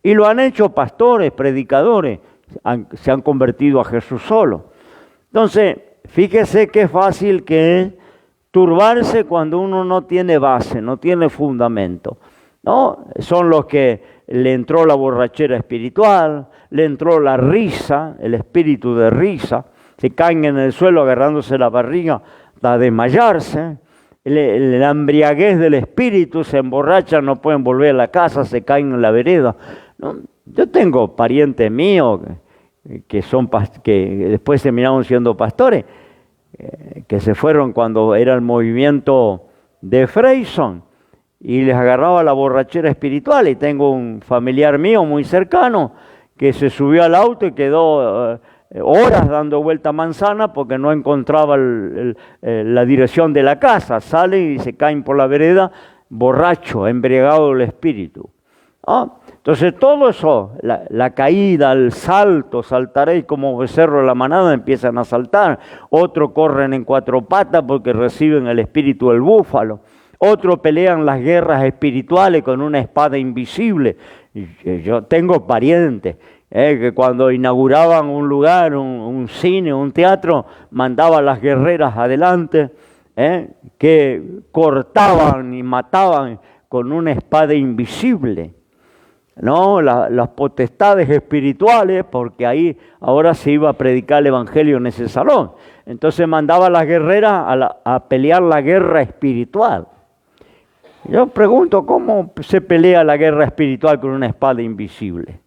Y lo han hecho pastores, predicadores, se han convertido a Jesús solo. Entonces, fíjese qué fácil que es turbarse cuando uno no tiene base, no tiene fundamento. ¿no? Son los que le entró la borrachera espiritual, le entró la risa, el espíritu de risa, se caen en el suelo agarrándose la barriga hasta desmayarse, la embriaguez del espíritu, se emborrachan, no pueden volver a la casa, se caen en la vereda, ¿no? Yo tengo parientes míos que después terminaron siendo pastores, que se fueron cuando era el movimiento de Freyson y les agarraba la borrachera espiritual. Y tengo un familiar mío muy cercano que se subió al auto y quedó horas dando vuelta a manzana porque no encontraba la dirección de la casa. Salen y se caen por la vereda borracho, embriagado del espíritu. Entonces todo eso, la caída, el salto, saltaréis como becerro de la manada, empiezan a saltar. Otros corren en 4 patas porque reciben el espíritu del búfalo. Otros pelean las guerras espirituales con una espada invisible. Yo tengo parientes que cuando inauguraban un lugar, un cine, un teatro, mandaban las guerreras adelante, que cortaban y mataban con una espada invisible. No, las potestades espirituales, porque ahí ahora se iba a predicar el evangelio en ese salón. Entonces mandaba a las guerreras a pelear la guerra espiritual. Yo pregunto, ¿cómo se pelea la guerra espiritual con una espada invisible?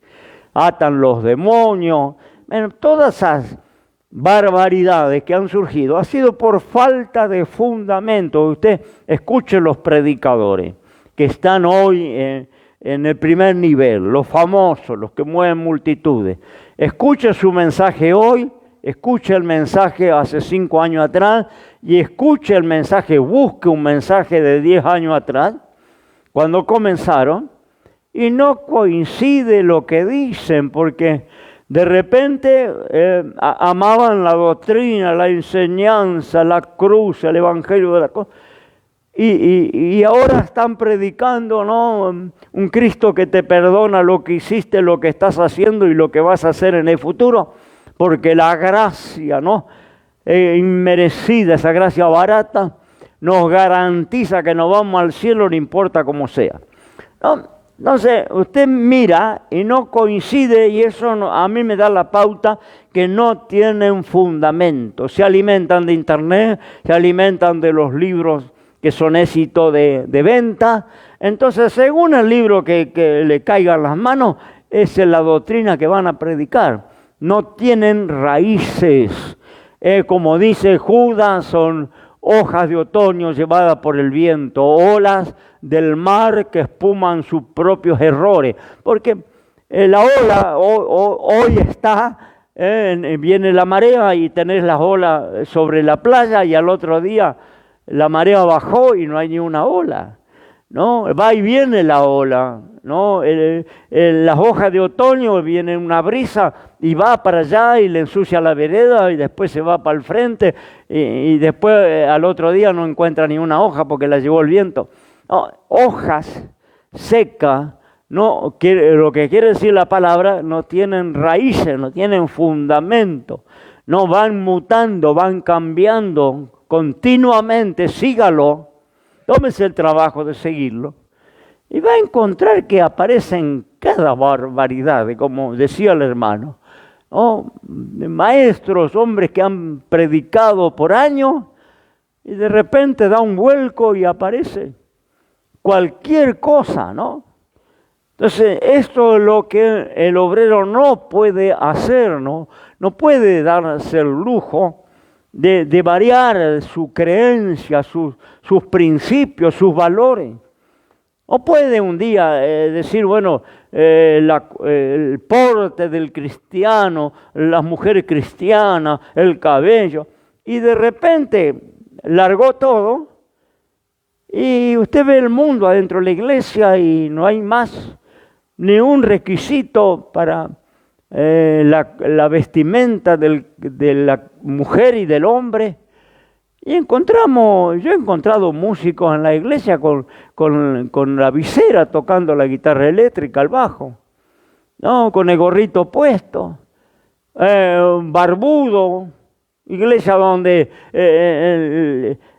Atan los demonios. Bueno, todas esas barbaridades que han surgido ha sido por falta de fundamento. Usted escuche los predicadores que están hoy en el primer nivel, los famosos, los que mueven multitudes. Escuche su mensaje hoy, escuche el mensaje hace 5 años atrás y escuche el mensaje, busque un mensaje de 10 años atrás, cuando comenzaron, y no coincide lo que dicen, porque de repente amaban la doctrina, la enseñanza, la cruz, el evangelio de la cosa. Y ahora están predicando, ¿no?, un Cristo que te perdona lo que hiciste, lo que estás haciendo y lo que vas a hacer en el futuro, porque la gracia, ¿no?, inmerecida, esa gracia barata, nos garantiza que nos vamos al cielo, no importa cómo sea, ¿no? Entonces, usted mira y no coincide, y eso a mí me da la pauta que no tienen fundamento. Se alimentan de internet, se alimentan de los libros que son éxito de venta. Entonces, según el libro que le caiga en las manos, esa es la doctrina que van a predicar. No tienen raíces. Como dice Judas, son hojas de otoño llevadas por el viento, olas del mar que espuman sus propios errores. Porque la ola hoy está, viene la marea y tenés las olas sobre la playa, y al otro día la marea bajó y no hay ni una ola, ¿no? Va y viene la ola, ¿no? Las hojas de otoño, viene una brisa y va para allá y le ensucia la vereda y después se va para el frente y después al otro día no encuentra ni una hoja porque la llevó el viento. No, hojas secas, no, lo que quiere decir la palabra, no tienen raíces, no tienen fundamento, no van mutando, van cambiando continuamente. Sígalo, tómese el trabajo de seguirlo y va a encontrar que aparecen cada barbaridad, como decía el hermano, ¿no? Maestros, hombres que han predicado por años y de repente da un vuelco y aparece cualquier cosa, ¿no? Entonces, esto es lo que el obrero no puede hacer, ¿no? No puede darse el lujo de variar su creencia, sus principios, sus valores. No puede un día decir, bueno, el porte del cristiano, las mujeres cristianas, el cabello, y de repente largó todo, y usted ve el mundo adentro de la iglesia y no hay más ni un requisito para la vestimenta de la mujer y del hombre. Y yo he encontrado músicos en la iglesia con la visera tocando la guitarra eléctrica, el bajo, ¿no? Con el gorrito puesto, barbudo, iglesia donde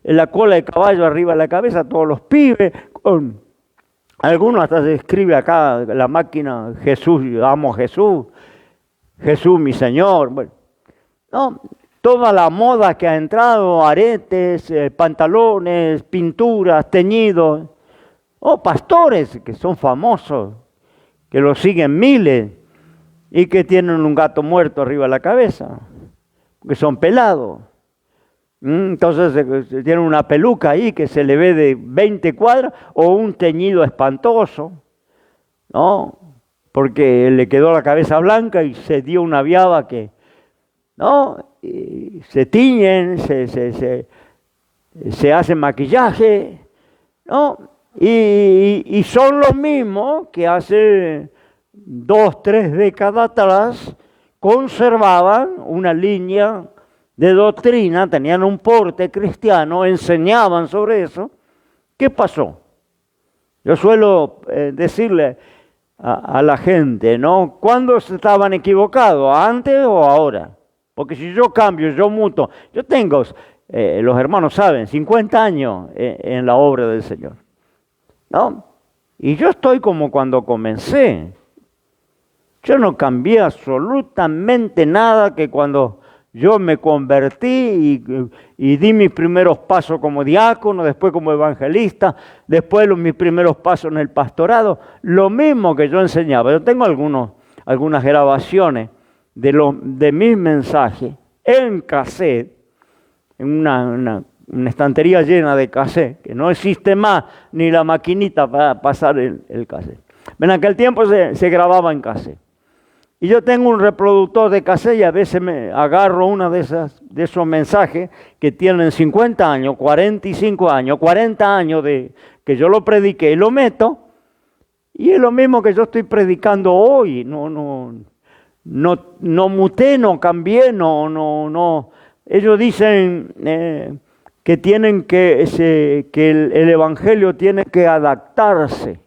la cola de caballo arriba de la cabeza, todos los pibes, con Algunos hasta se escribe acá la máquina, Jesús, amo a Jesús, Jesús mi Señor. Bueno, no, toda la moda que ha entrado, aretes, pantalones, pinturas, teñidos, pastores que son famosos, que los siguen miles y que tienen un gato muerto arriba de la cabeza, que son pelados. Entonces tienen una peluca ahí que se le ve de 20 cuadras o un teñido espantoso, ¿no? Porque le quedó la cabeza blanca y se dio una viaba que, ¿no? Y se tiñen, se hacen maquillaje, ¿no? Y son los mismos que hace 2, 3 décadas atrás conservaban una línea de doctrina, tenían un porte cristiano, enseñaban sobre eso. ¿Qué pasó? Yo suelo decirle a la gente, ¿no? ¿Cuándo estaban equivocados? ¿Antes o ahora? Porque si yo cambio, yo muto, yo tengo, los hermanos saben, 50 años en la obra del Señor, ¿no? Y yo estoy como cuando comencé. Yo no cambié absolutamente nada que cuando yo me convertí y di mis primeros pasos como diácono, después como evangelista, después mis primeros pasos en el pastorado, lo mismo que yo enseñaba. Yo tengo algunas grabaciones de mis mensajes en cassette, en una estantería llena de cassette, que no existe más ni la maquinita para pasar el cassette. En aquel tiempo se grababa en cassette. Y yo tengo un reproductor de cassette y a veces me agarro una de esos mensajes que tienen 50 años, 45 años, 40 años de que yo lo prediqué y lo meto. Y es lo mismo que yo estoy predicando hoy. No muté, no cambié, no. Ellos dicen que tienen que el evangelio tiene que adaptarse,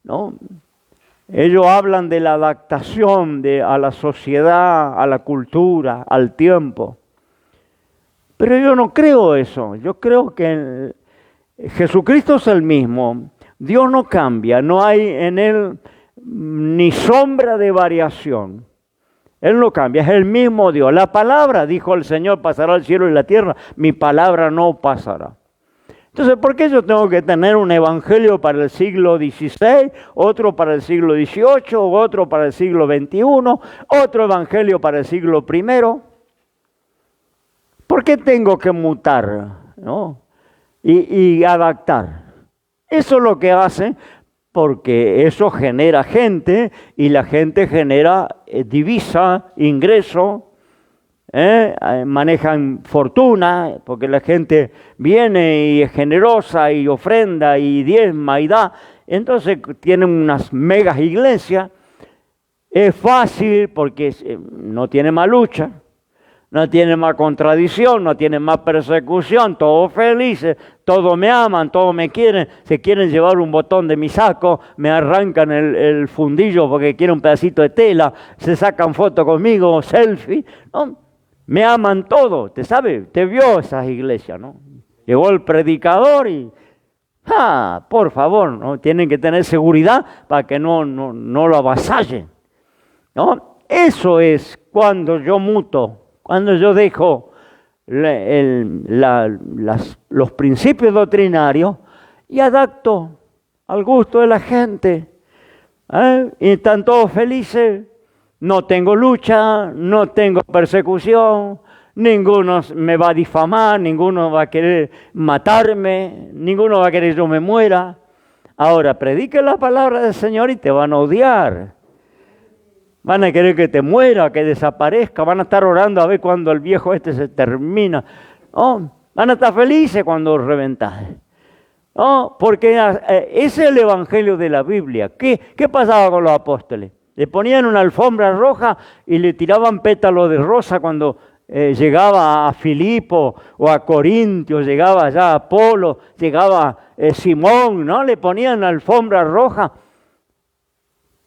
¿no? Ellos hablan de la adaptación a la sociedad, a la cultura, al tiempo. Pero yo no creo eso. Yo creo que Jesucristo es el mismo. Dios no cambia. No hay en Él ni sombra de variación. Él no cambia. Es el mismo Dios. La palabra, dijo el Señor, pasará al cielo y la tierra. Mi palabra no pasará. Entonces, ¿por qué yo tengo que tener un evangelio para el siglo XVI, otro para el siglo XVIII, otro para el siglo XXI, otro evangelio para el siglo I? ¿Por qué tengo que mutar, ¿no? y adaptar? Eso es lo que hace, porque eso genera gente y la gente genera divisa, ingreso. Manejan fortuna, porque la gente viene y es generosa y ofrenda y diezma y da, entonces tienen unas megas iglesias. Es fácil porque no tiene más lucha, no tiene más contradicción, no tiene más persecución, todos felices, todos me aman, todos me quieren, se quieren llevar un botón de mi saco, me arrancan el fundillo porque quieren un pedacito de tela, se sacan fotos conmigo, selfie, ¿no? Me aman todos, te vio esas iglesias, ¿no? Llegó el predicador y, por favor, ¿no? Tienen que tener seguridad para que no lo avasallen, ¿no? Eso es cuando yo muto, cuando yo dejo los principios doctrinarios y adapto al gusto de la gente, y están todos felices. No tengo lucha, no tengo persecución, ninguno me va a difamar, ninguno va a querer matarme, ninguno va a querer que yo me muera. Ahora, predique la palabra del Señor y te van a odiar. Van a querer que te muera, que desaparezca, van a estar orando a ver cuándo el viejo se termina. Oh, van a estar felices cuando reventas. Oh, porque ese es el evangelio de la Biblia. ¿Qué pasaba con los apóstoles? Le ponían una alfombra roja y le tiraban pétalos de rosa cuando llegaba a Filipo o a Corintios, llegaba allá Apolo, llegaba Simón, ¿no? Le ponían alfombra roja.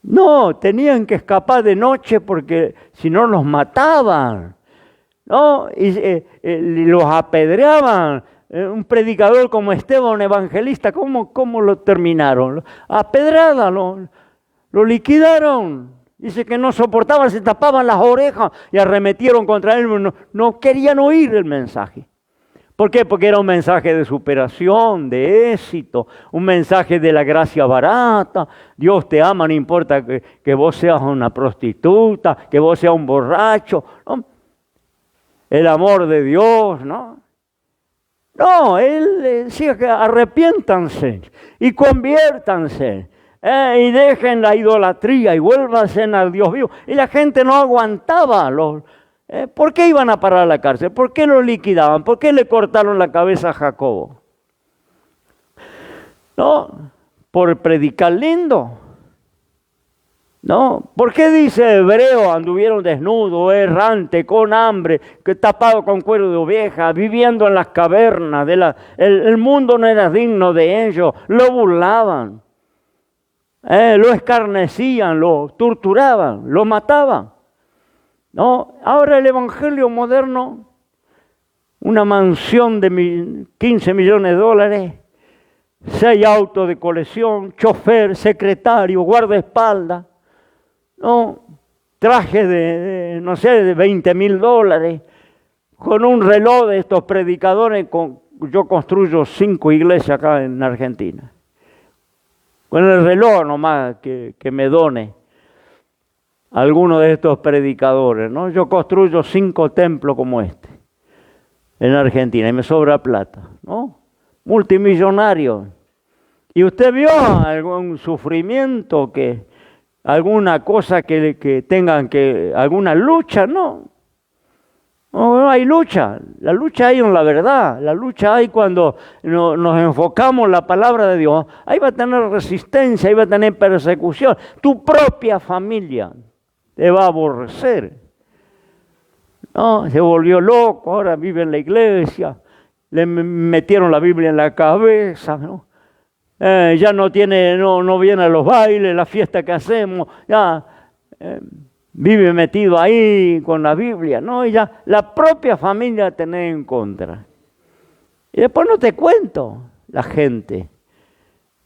No, tenían que escapar de noche porque si no los mataban, ¿no? Y los apedreaban, un predicador como Esteban, un evangelista, ¿cómo lo terminaron? A pedrada lo liquidaron. Dice que no soportaban, se tapaban las orejas y arremetieron contra él. No querían oír el mensaje. ¿Por qué? Porque era un mensaje de superación, de éxito, un mensaje de la gracia barata. Dios te ama, no importa que vos seas una prostituta, que vos seas un borracho, ¿no? El amor de Dios, ¿no? No, él decía que arrepiéntanse y conviértanse. Y dejen la idolatría y vuélvanse al Dios vivo. Y la gente no aguantaba. ¿Por qué iban a parar a la cárcel? ¿Por qué lo liquidaban? ¿Por qué le cortaron la cabeza a Jacobo? No, por predicar lindo. No, ¿por qué dice hebreo anduvieron desnudos, errante, con hambre, tapado con cuero de oveja, viviendo en las cavernas? El mundo no era digno de ellos, lo burlaban. Lo escarnecían, lo torturaban, lo mataban. ¿No? Ahora el evangelio moderno, una mansión de 15 millones de dólares, 6 autos de colección, chofer, secretario, guardaespaldas, ¿no? Traje de 20,000 dólares, con un reloj de estos predicadores. Yo construyo 5 iglesias acá en Argentina. Con el reloj nomás que me done alguno de estos predicadores, ¿no? Yo construyo 5 templos como este en Argentina y me sobra plata, ¿no? Multimillonario. ¿Y usted vio algún sufrimiento, alguna cosa que tengan alguna lucha? No. No hay lucha. La lucha hay en la verdad. La lucha hay cuando nos enfocamos en la palabra de Dios. Ahí va a tener resistencia, ahí va a tener persecución. Tu propia familia te va a aborrecer. No, se volvió loco, ahora vive en la iglesia. Le metieron la Biblia en la cabeza, ¿no? Ya no viene a los bailes, la fiesta que hacemos, ya vive metido ahí con la Biblia, ¿no? Y ya la propia familia tenés en contra. Y después no te cuento la gente.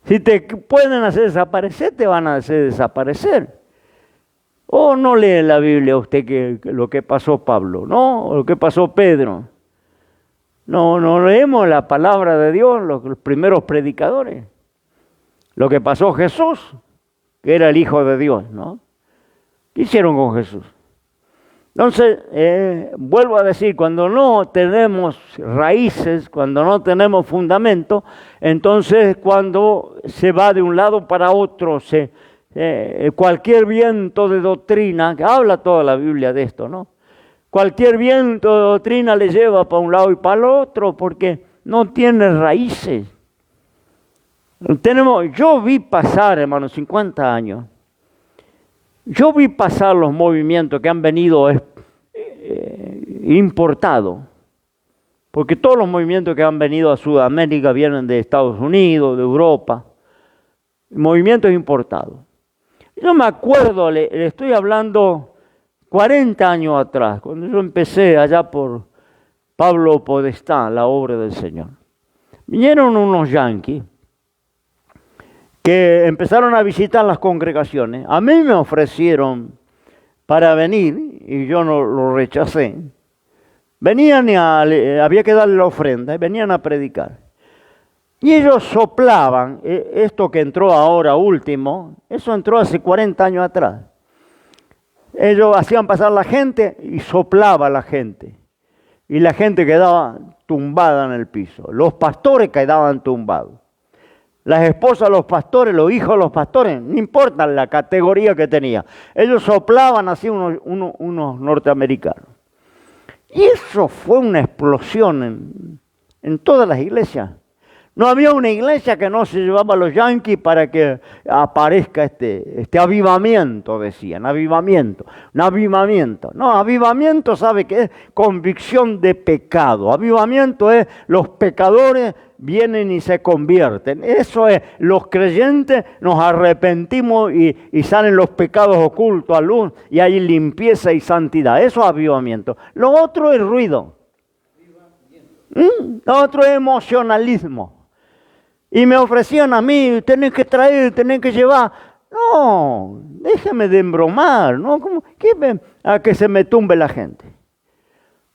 Si te pueden hacer desaparecer, te van a hacer desaparecer. O no lee la Biblia usted lo que pasó Pablo, ¿no? O lo que pasó Pedro. No leemos la palabra de Dios, los primeros predicadores. Lo que pasó Jesús, que era el Hijo de Dios, ¿no? ¿Qué hicieron con Jesús? Entonces, vuelvo a decir, cuando no tenemos raíces, cuando no tenemos fundamento, entonces cuando se va de un lado para otro, cualquier viento de doctrina, que habla toda la Biblia de esto, ¿no? Cualquier viento de doctrina le lleva para un lado y para el otro, porque no tiene raíces. Yo vi pasar, hermano, 50 años. Yo vi pasar los movimientos que han venido importados, porque todos los movimientos que han venido a Sudamérica vienen de Estados Unidos, de Europa, movimientos importados. Yo me acuerdo, le estoy hablando 40 años atrás, cuando yo empecé allá por Pablo Podestá, la obra del Señor. Vinieron unos yanquis que empezaron a visitar las congregaciones. A mí me ofrecieron para venir y yo no lo rechacé. Venían había que darle la ofrenda y venían a predicar. Y ellos soplaban, esto que entró ahora último, eso entró hace 40 años atrás. Ellos hacían pasar la gente y soplaba la gente. Y la gente quedaba tumbada en el piso. Los pastores quedaban tumbados. Las esposas de los pastores, los hijos de los pastores, no importa la categoría que tenía. Ellos soplaban así unos norteamericanos. Y eso fue una explosión en todas las iglesias. No había una iglesia que no se llevaba a los yanquis para que aparezca este avivamiento, decían, avivamiento. No, avivamiento sabe que es convicción de pecado. Avivamiento es los pecadores vienen y se convierten. Eso es, los creyentes nos arrepentimos y salen los pecados ocultos a luz y hay limpieza y santidad. Eso es avivamiento. Lo otro es ruido. Otro emocionalismo. Y me ofrecían a mí, tenés que traer, tenés que llevar. No, déjame de embromar, ¿no? A que se me tumbe la gente.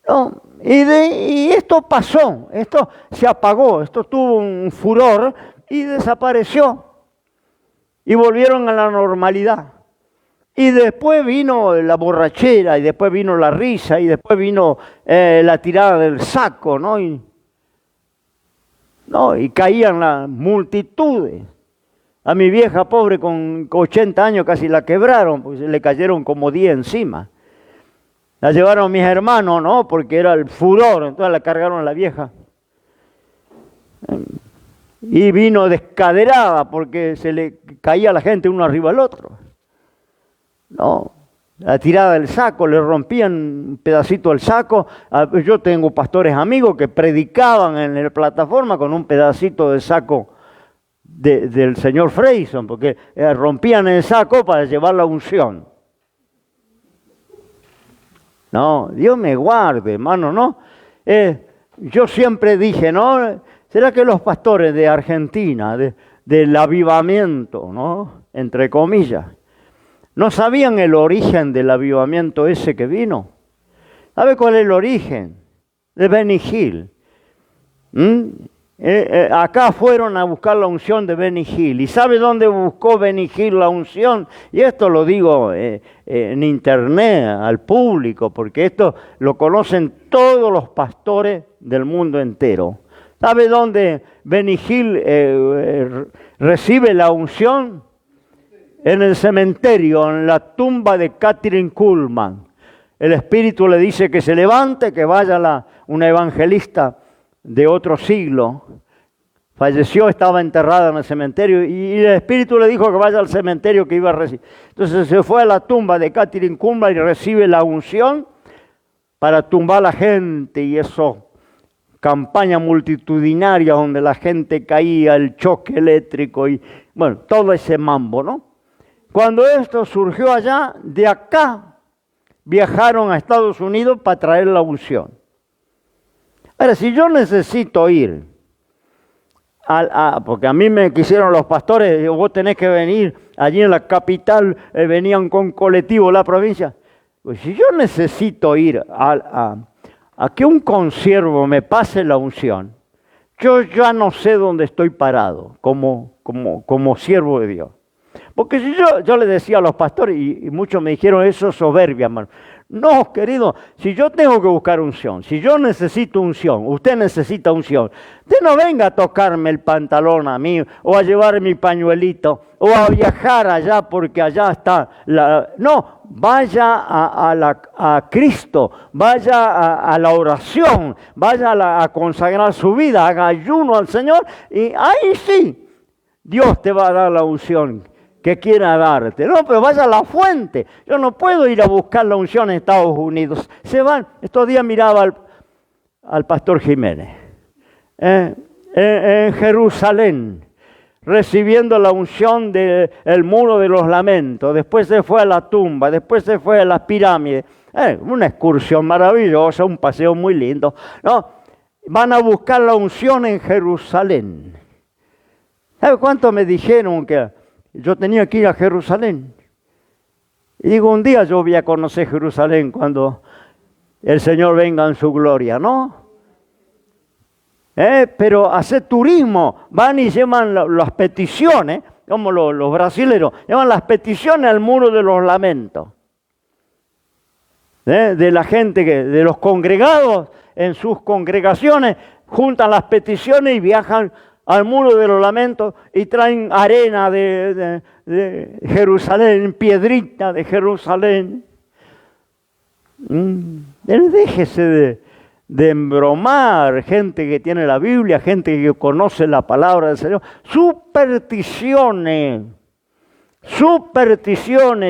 No, y esto pasó, esto se apagó, esto tuvo un furor y desapareció. Y volvieron a la normalidad. Y después vino la borrachera, y después vino la risa, y después vino la tirada del saco, ¿no? Y caían las multitudes. A mi vieja pobre con 80 años casi la quebraron, pues le cayeron como 10 encima. La llevaron mis hermanos, ¿no? Porque era el furor, entonces la cargaron a la vieja. Y vino descaderada porque se le caía a la gente uno arriba al otro. No, la tirada del saco, le rompían un pedacito del saco. Yo tengo pastores amigos que predicaban en la plataforma con un pedacito de saco del señor Freyson, porque rompían el saco para llevar la unción. No, Dios me guarde, hermano, ¿no? Yo siempre dije, ¿no? ¿Será que los pastores de Argentina, del avivamiento, ¿no? Entre comillas, no sabían el origen del avivamiento ese que vino? ¿Sabe cuál es el origen? De Benny Hill. Acá fueron a buscar la unción de Benny Hill. ¿Y sabe dónde buscó Benny Hill la unción? Y esto lo digo en internet al público, porque esto lo conocen todos los pastores del mundo entero. ¿Sabe dónde Benny Hill recibe la unción? En el cementerio, en la tumba de Kathryn Kuhlman. El Espíritu le dice que se levante, que vaya una evangelista de otro siglo. Falleció, estaba enterrada en el cementerio y el Espíritu le dijo que vaya al cementerio que iba a recibir. Entonces se fue a la tumba de Kathryn Kuhlman y recibe la unción para tumbar a la gente, y eso, campaña multitudinaria donde la gente caía, el choque eléctrico y bueno, todo ese mambo, ¿no? Cuando esto surgió allá, de acá viajaron a Estados Unidos para traer la unción. Ahora, si yo necesito ir, porque a mí me quisieron los pastores, vos tenés que venir, allí en la capital venían con colectivo la provincia. Pues si yo necesito ir a que un consiervo me pase la unción, yo ya no sé dónde estoy parado como siervo de Dios. Porque si yo le decía a los pastores, y muchos me dijeron, eso es soberbia, hermano. No, querido, si yo tengo que buscar unción, si yo necesito unción, usted necesita unción, usted no venga a tocarme el pantalón a mí, o a llevar mi pañuelito, o a viajar allá porque allá está No, vaya a Cristo, vaya a la oración, vaya a consagrar su vida, haga ayuno al Señor, y ahí sí, Dios te va a dar la unción que quiera darte. No, pero vaya a la fuente. Yo no puedo ir a buscar la unción en Estados Unidos. Se van. Estos días miraba al pastor Jiménez en Jerusalén, recibiendo la unción del muro de los lamentos. Después se fue a la tumba, después se fue a las pirámides. Una excursión maravillosa, un paseo muy lindo. No, van a buscar la unción en Jerusalén. ¿Sabe cuánto me dijeron que yo tenía que ir a Jerusalén? Y digo, un día yo voy a conocer Jerusalén cuando el Señor venga en su gloria, ¿no? Pero hacer turismo, van y llevan las peticiones, como los brasileños, llevan las peticiones al muro de los lamentos. De la gente, de los congregados en sus congregaciones, juntan las peticiones y viajan al muro de los lamentos y traen arena de Jerusalén, piedrita de Jerusalén. Déjese de embromar, gente que tiene la Biblia, gente que conoce la palabra del Señor. Supersticiones,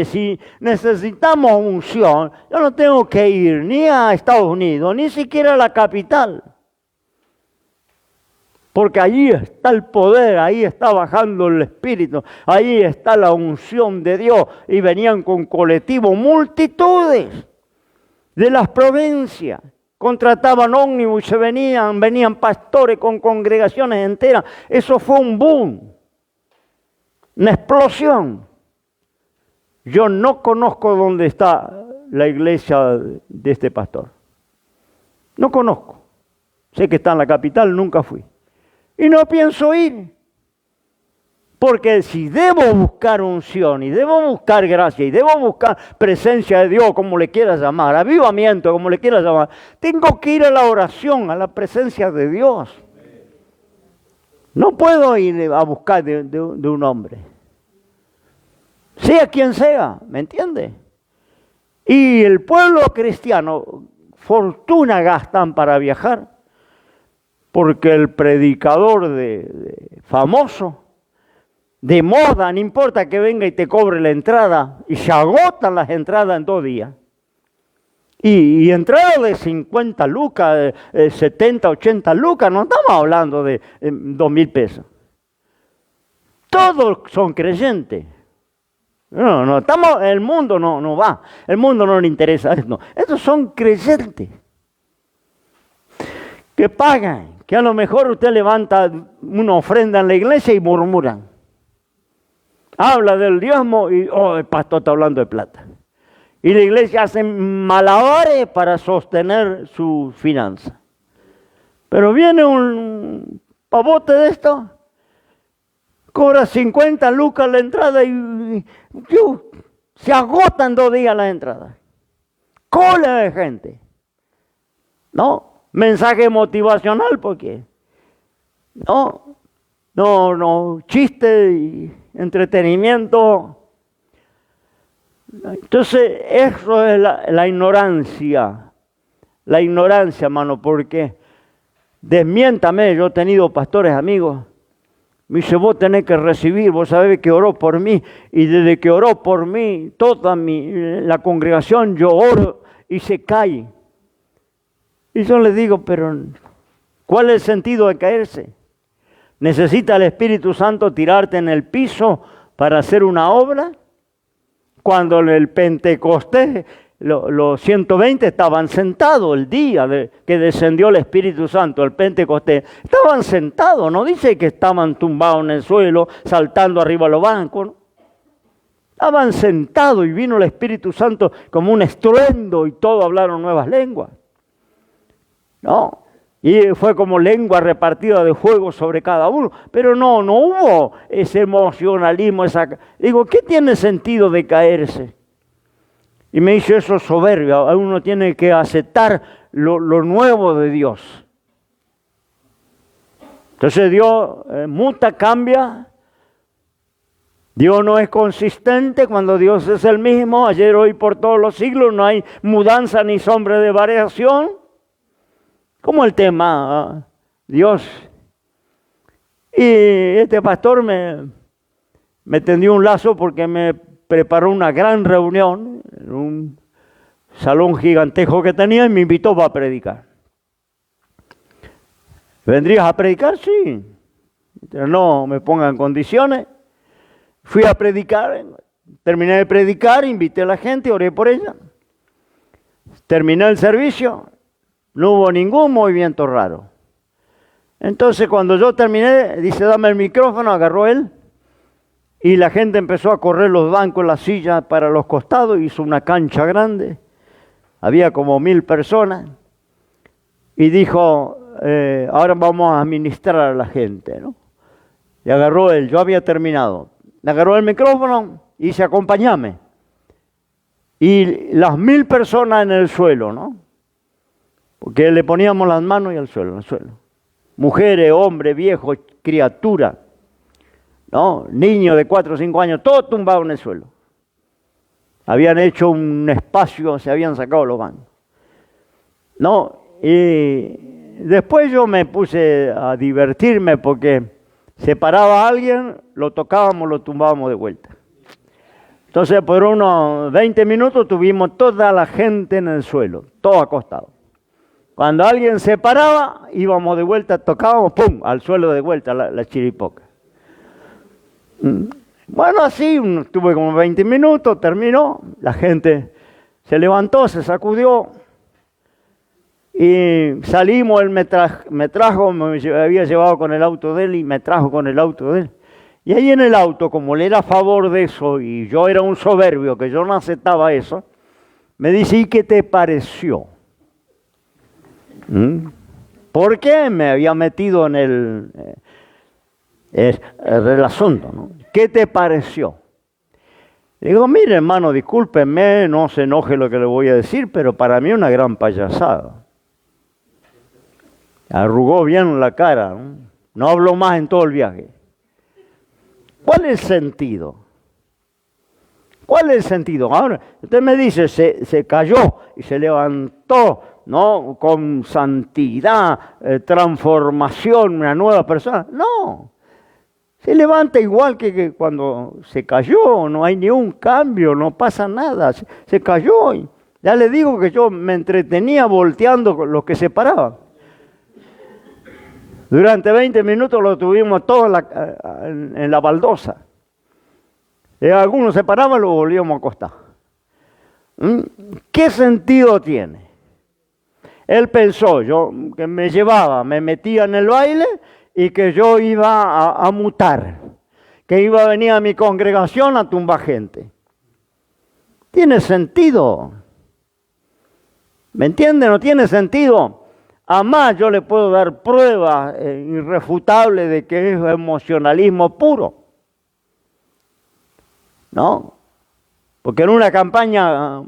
si necesitamos unción, yo no tengo que ir ni a Estados Unidos, ni siquiera a la capital. Porque allí está el poder, ahí está bajando el Espíritu, ahí está la unción de Dios. Y venían con colectivo multitudes de las provincias. contrataban ómnibus, venían pastores con congregaciones enteras. Eso fue un boom, una explosión. Yo no conozco dónde está la iglesia de este pastor. No conozco. Sé que está en la capital, nunca fui. Y no pienso ir. Porque si debo buscar unción, y debo buscar gracia, y debo buscar presencia de Dios, como le quieras llamar, avivamiento, como le quieras llamar, tengo que ir a la oración, a la presencia de Dios. No puedo ir a buscar de un hombre. Sea quien sea, ¿me entiende? Y el pueblo cristiano, fortuna gastan para viajar, porque el predicador famoso, de moda, no importa que venga y te cobre la entrada, y se agotan las entradas en 2 días. Y entradas de 50 lucas, 70, 80 lucas, no estamos hablando de 2.000 pesos. Todos son creyentes. No, el mundo no va, el mundo no le interesa esto. Estos son creyentes que pagan, que a lo mejor usted levanta una ofrenda en la iglesia y murmuran. Habla del diezmo y el pastor está hablando de plata. Y la iglesia hace malabares para sostener su finanza. Pero viene un pavote de esto, cobra 50 lucas la entrada y se agotan 2 días las entradas. Cola de gente. ¿No? Mensaje motivacional, porque no, chiste y entretenimiento. Entonces, eso es la ignorancia. La ignorancia, hermano, porque desmiéntame, yo he tenido pastores amigos. Me dice, vos tenés que recibir, vos sabés que oró por mí. Y desde que oró por mí, toda la congregación, yo oro y se cae. Y yo les digo, pero ¿cuál es el sentido de caerse? ¿Necesita el Espíritu Santo tirarte en el piso para hacer una obra? Cuando en el Pentecostés los 120 estaban sentados el día que descendió el Espíritu Santo, el Pentecostés. Estaban sentados, no dice que estaban tumbados en el suelo, saltando arriba de los bancos. ¿No? Estaban sentados y vino el Espíritu Santo como un estruendo y todos hablaron nuevas lenguas. No, y fue como lengua repartida de fuego sobre cada uno. Pero no hubo ese emocionalismo, Digo, ¿qué tiene sentido de caerse? Y me dice, eso es soberbia. Uno tiene que aceptar lo nuevo de Dios. Entonces Dios muta, cambia. Dios no es consistente cuando Dios es el mismo. Ayer, hoy, por todos los siglos. No hay mudanza ni sombra de variación. Como el tema Dios. Y este pastor me tendió un lazo porque me preparó una gran reunión en un salón gigantesco que tenía y me invitó para predicar. ¿Vendrías a predicar? Sí. No me pongan condiciones. Fui a predicar, terminé de predicar, invité a la gente, oré por ella. Terminé el servicio, no hubo ningún movimiento raro. Entonces cuando yo terminé, dice, dame el micrófono, agarró él. Y la gente empezó a correr los bancos, las sillas para los costados, hizo una cancha grande, había como 1000 personas, y dijo, ahora vamos a ministrar a la gente, ¿no? Y agarró él, yo había terminado, agarró el micrófono y dice, acompáñame. Y las 1000 personas en el suelo, ¿no? Porque le poníamos las manos y al suelo, al suelo. Mujeres, hombres, viejos, criaturas. ¿No? Niños de 4 o 5 años, todos tumbados en el suelo. Habían hecho un espacio, se habían sacado los bancos. ¿No? Y después yo me puse a divertirme porque se paraba alguien, lo tocábamos, lo tumbábamos de vuelta. Entonces por unos 20 minutos tuvimos toda la gente en el suelo, todo acostado. Cuando alguien se paraba, íbamos de vuelta, tocábamos, ¡pum!, al suelo de vuelta, la chiripoca. Bueno, así, tuve como 20 minutos, terminó, la gente se levantó, se sacudió Y salimos, él me trajo, me había llevado con el auto de él y me trajo con el auto de él. Y ahí en el auto, como él era a favor de eso y yo era un soberbio, que yo no aceptaba eso, me dice, ¿y qué te pareció? ¿Por qué me había metido en el asunto, ¿no? ¿Qué te pareció? Le digo, mire hermano, discúlpeme, no se enoje lo que le voy a decir, pero para mí es una gran payasada. Arrugó bien la cara, no habló más en todo el viaje. ¿Cuál es el sentido? ¿Cuál es el sentido? Ahora, usted me dice, se cayó y se levantó, ¿no? Con santidad, transformación, una nueva persona. No, se levanta igual que cuando se cayó, no hay ni un cambio, no pasa nada, se cayó. Y ya le digo que yo me entretenía volteando con los que se paraban. Durante 20 minutos lo tuvimos todo en la baldosa. Algunos se paraban y lo volvíamos a acostar. ¿Qué sentido tiene? Él pensó, yo que me llevaba, me metía en el baile y que yo iba a mutar, que iba a venir a mi congregación a tumbar gente. ¿Tiene sentido? ¿Me entiende? No tiene sentido. Además, yo le puedo dar pruebas irrefutables de que es emocionalismo puro. ¿No? Porque en una campaña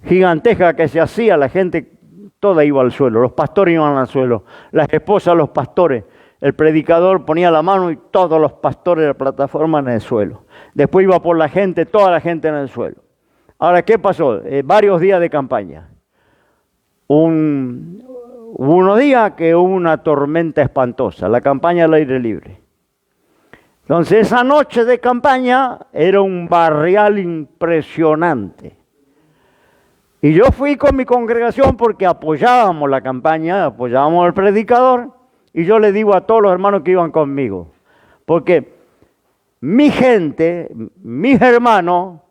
gigantesca que se hacía, la gente toda iba al suelo, los pastores iban al suelo, las esposas, los pastores, el predicador ponía la mano y todos los pastores de la plataforma en el suelo. Después iba por la gente, toda la gente en el suelo. Ahora, ¿qué pasó? Varios días de campaña. Hubo unos días que hubo una tormenta espantosa, la campaña al aire libre. Entonces esa noche de campaña era un barrial impresionante. Y yo fui con mi congregación porque apoyábamos la campaña, apoyábamos al predicador, y yo le digo a todos los hermanos que iban conmigo, porque mi gente, mis hermanos,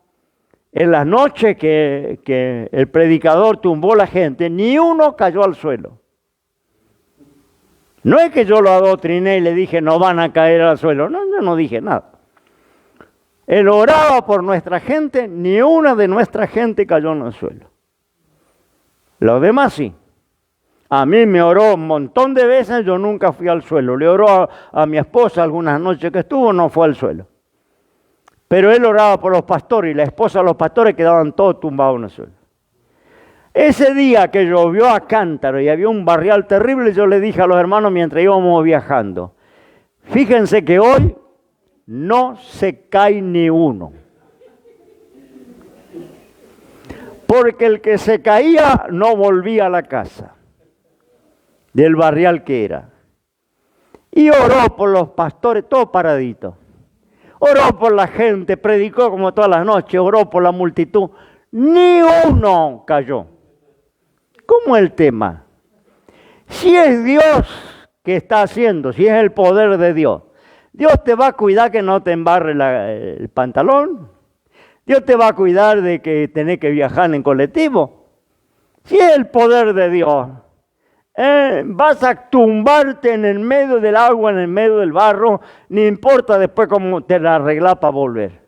en las noches que el predicador tumbó la gente, ni uno cayó al suelo. No es que yo lo adoctriné y le dije no van a caer al suelo, no, yo no dije nada. Él oraba por nuestra gente, ni una de nuestra gente cayó en el suelo. Los demás sí. A mí me oró un montón de veces, yo nunca fui al suelo. Le oró a mi esposa algunas noches que estuvo, no fue al suelo. Pero él oraba por los pastores y la esposa de los pastores quedaban todos tumbados en el suelo. Ese día que llovió a cántaro y había un barrial terrible, yo le dije a los hermanos mientras íbamos viajando, fíjense que hoy no se cae ni uno. Porque el que se caía no volvía a la casa del barrial que era. Y oró por los pastores, todo paradito. Oró por la gente, predicó como todas las noches, oró por la multitud. Ni uno cayó. ¿Cómo es el tema? Si es Dios que está haciendo, si es el poder de Dios, Dios te va a cuidar que no te embarre el pantalón. Dios te va a cuidar de que tenés que viajar en colectivo. Si es el poder de Dios, vas a tumbarte en el medio del agua, en el medio del barro, ni importa después cómo te la arreglás para volver.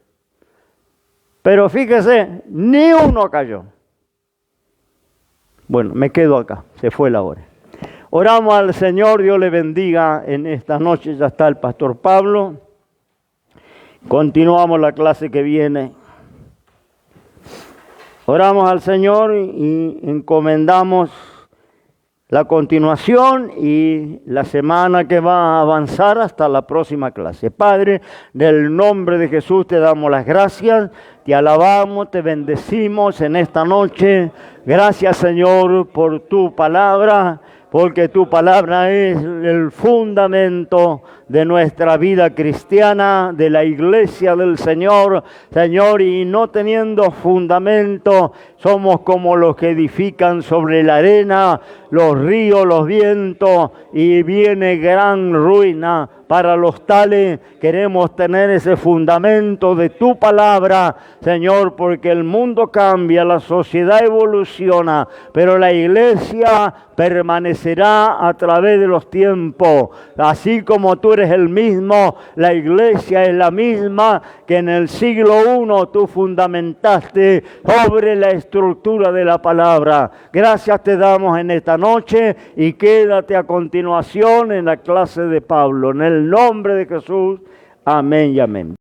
Pero fíjese, ni uno cayó. Bueno, me quedo acá, se fue la hora. Oramos al Señor, Dios le bendiga en esta noche, ya está el pastor Pablo. Continuamos la clase que viene. Oramos al Señor y encomendamos la continuación y la semana que va a avanzar hasta la próxima clase. Padre, en el nombre de Jesús te damos las gracias, te alabamos, te bendecimos en esta noche. Gracias, Señor, por tu palabra, porque tu palabra es el fundamento de nuestra vida cristiana, de la iglesia del Señor, Señor, y no teniendo fundamento, somos como los que edifican sobre la arena, los ríos, los vientos, y viene gran ruina. Para los tales queremos tener ese fundamento de tu palabra, Señor, porque el mundo cambia, la sociedad evoluciona, pero la iglesia permanecerá a través de los tiempos. Así como tú eres el mismo, la iglesia es la misma que en el siglo I tú fundamentaste sobre la estructura de la palabra. Gracias te damos en esta noche y quédate a continuación en la clase de Pablo. En el nombre de Jesús, amén y amén.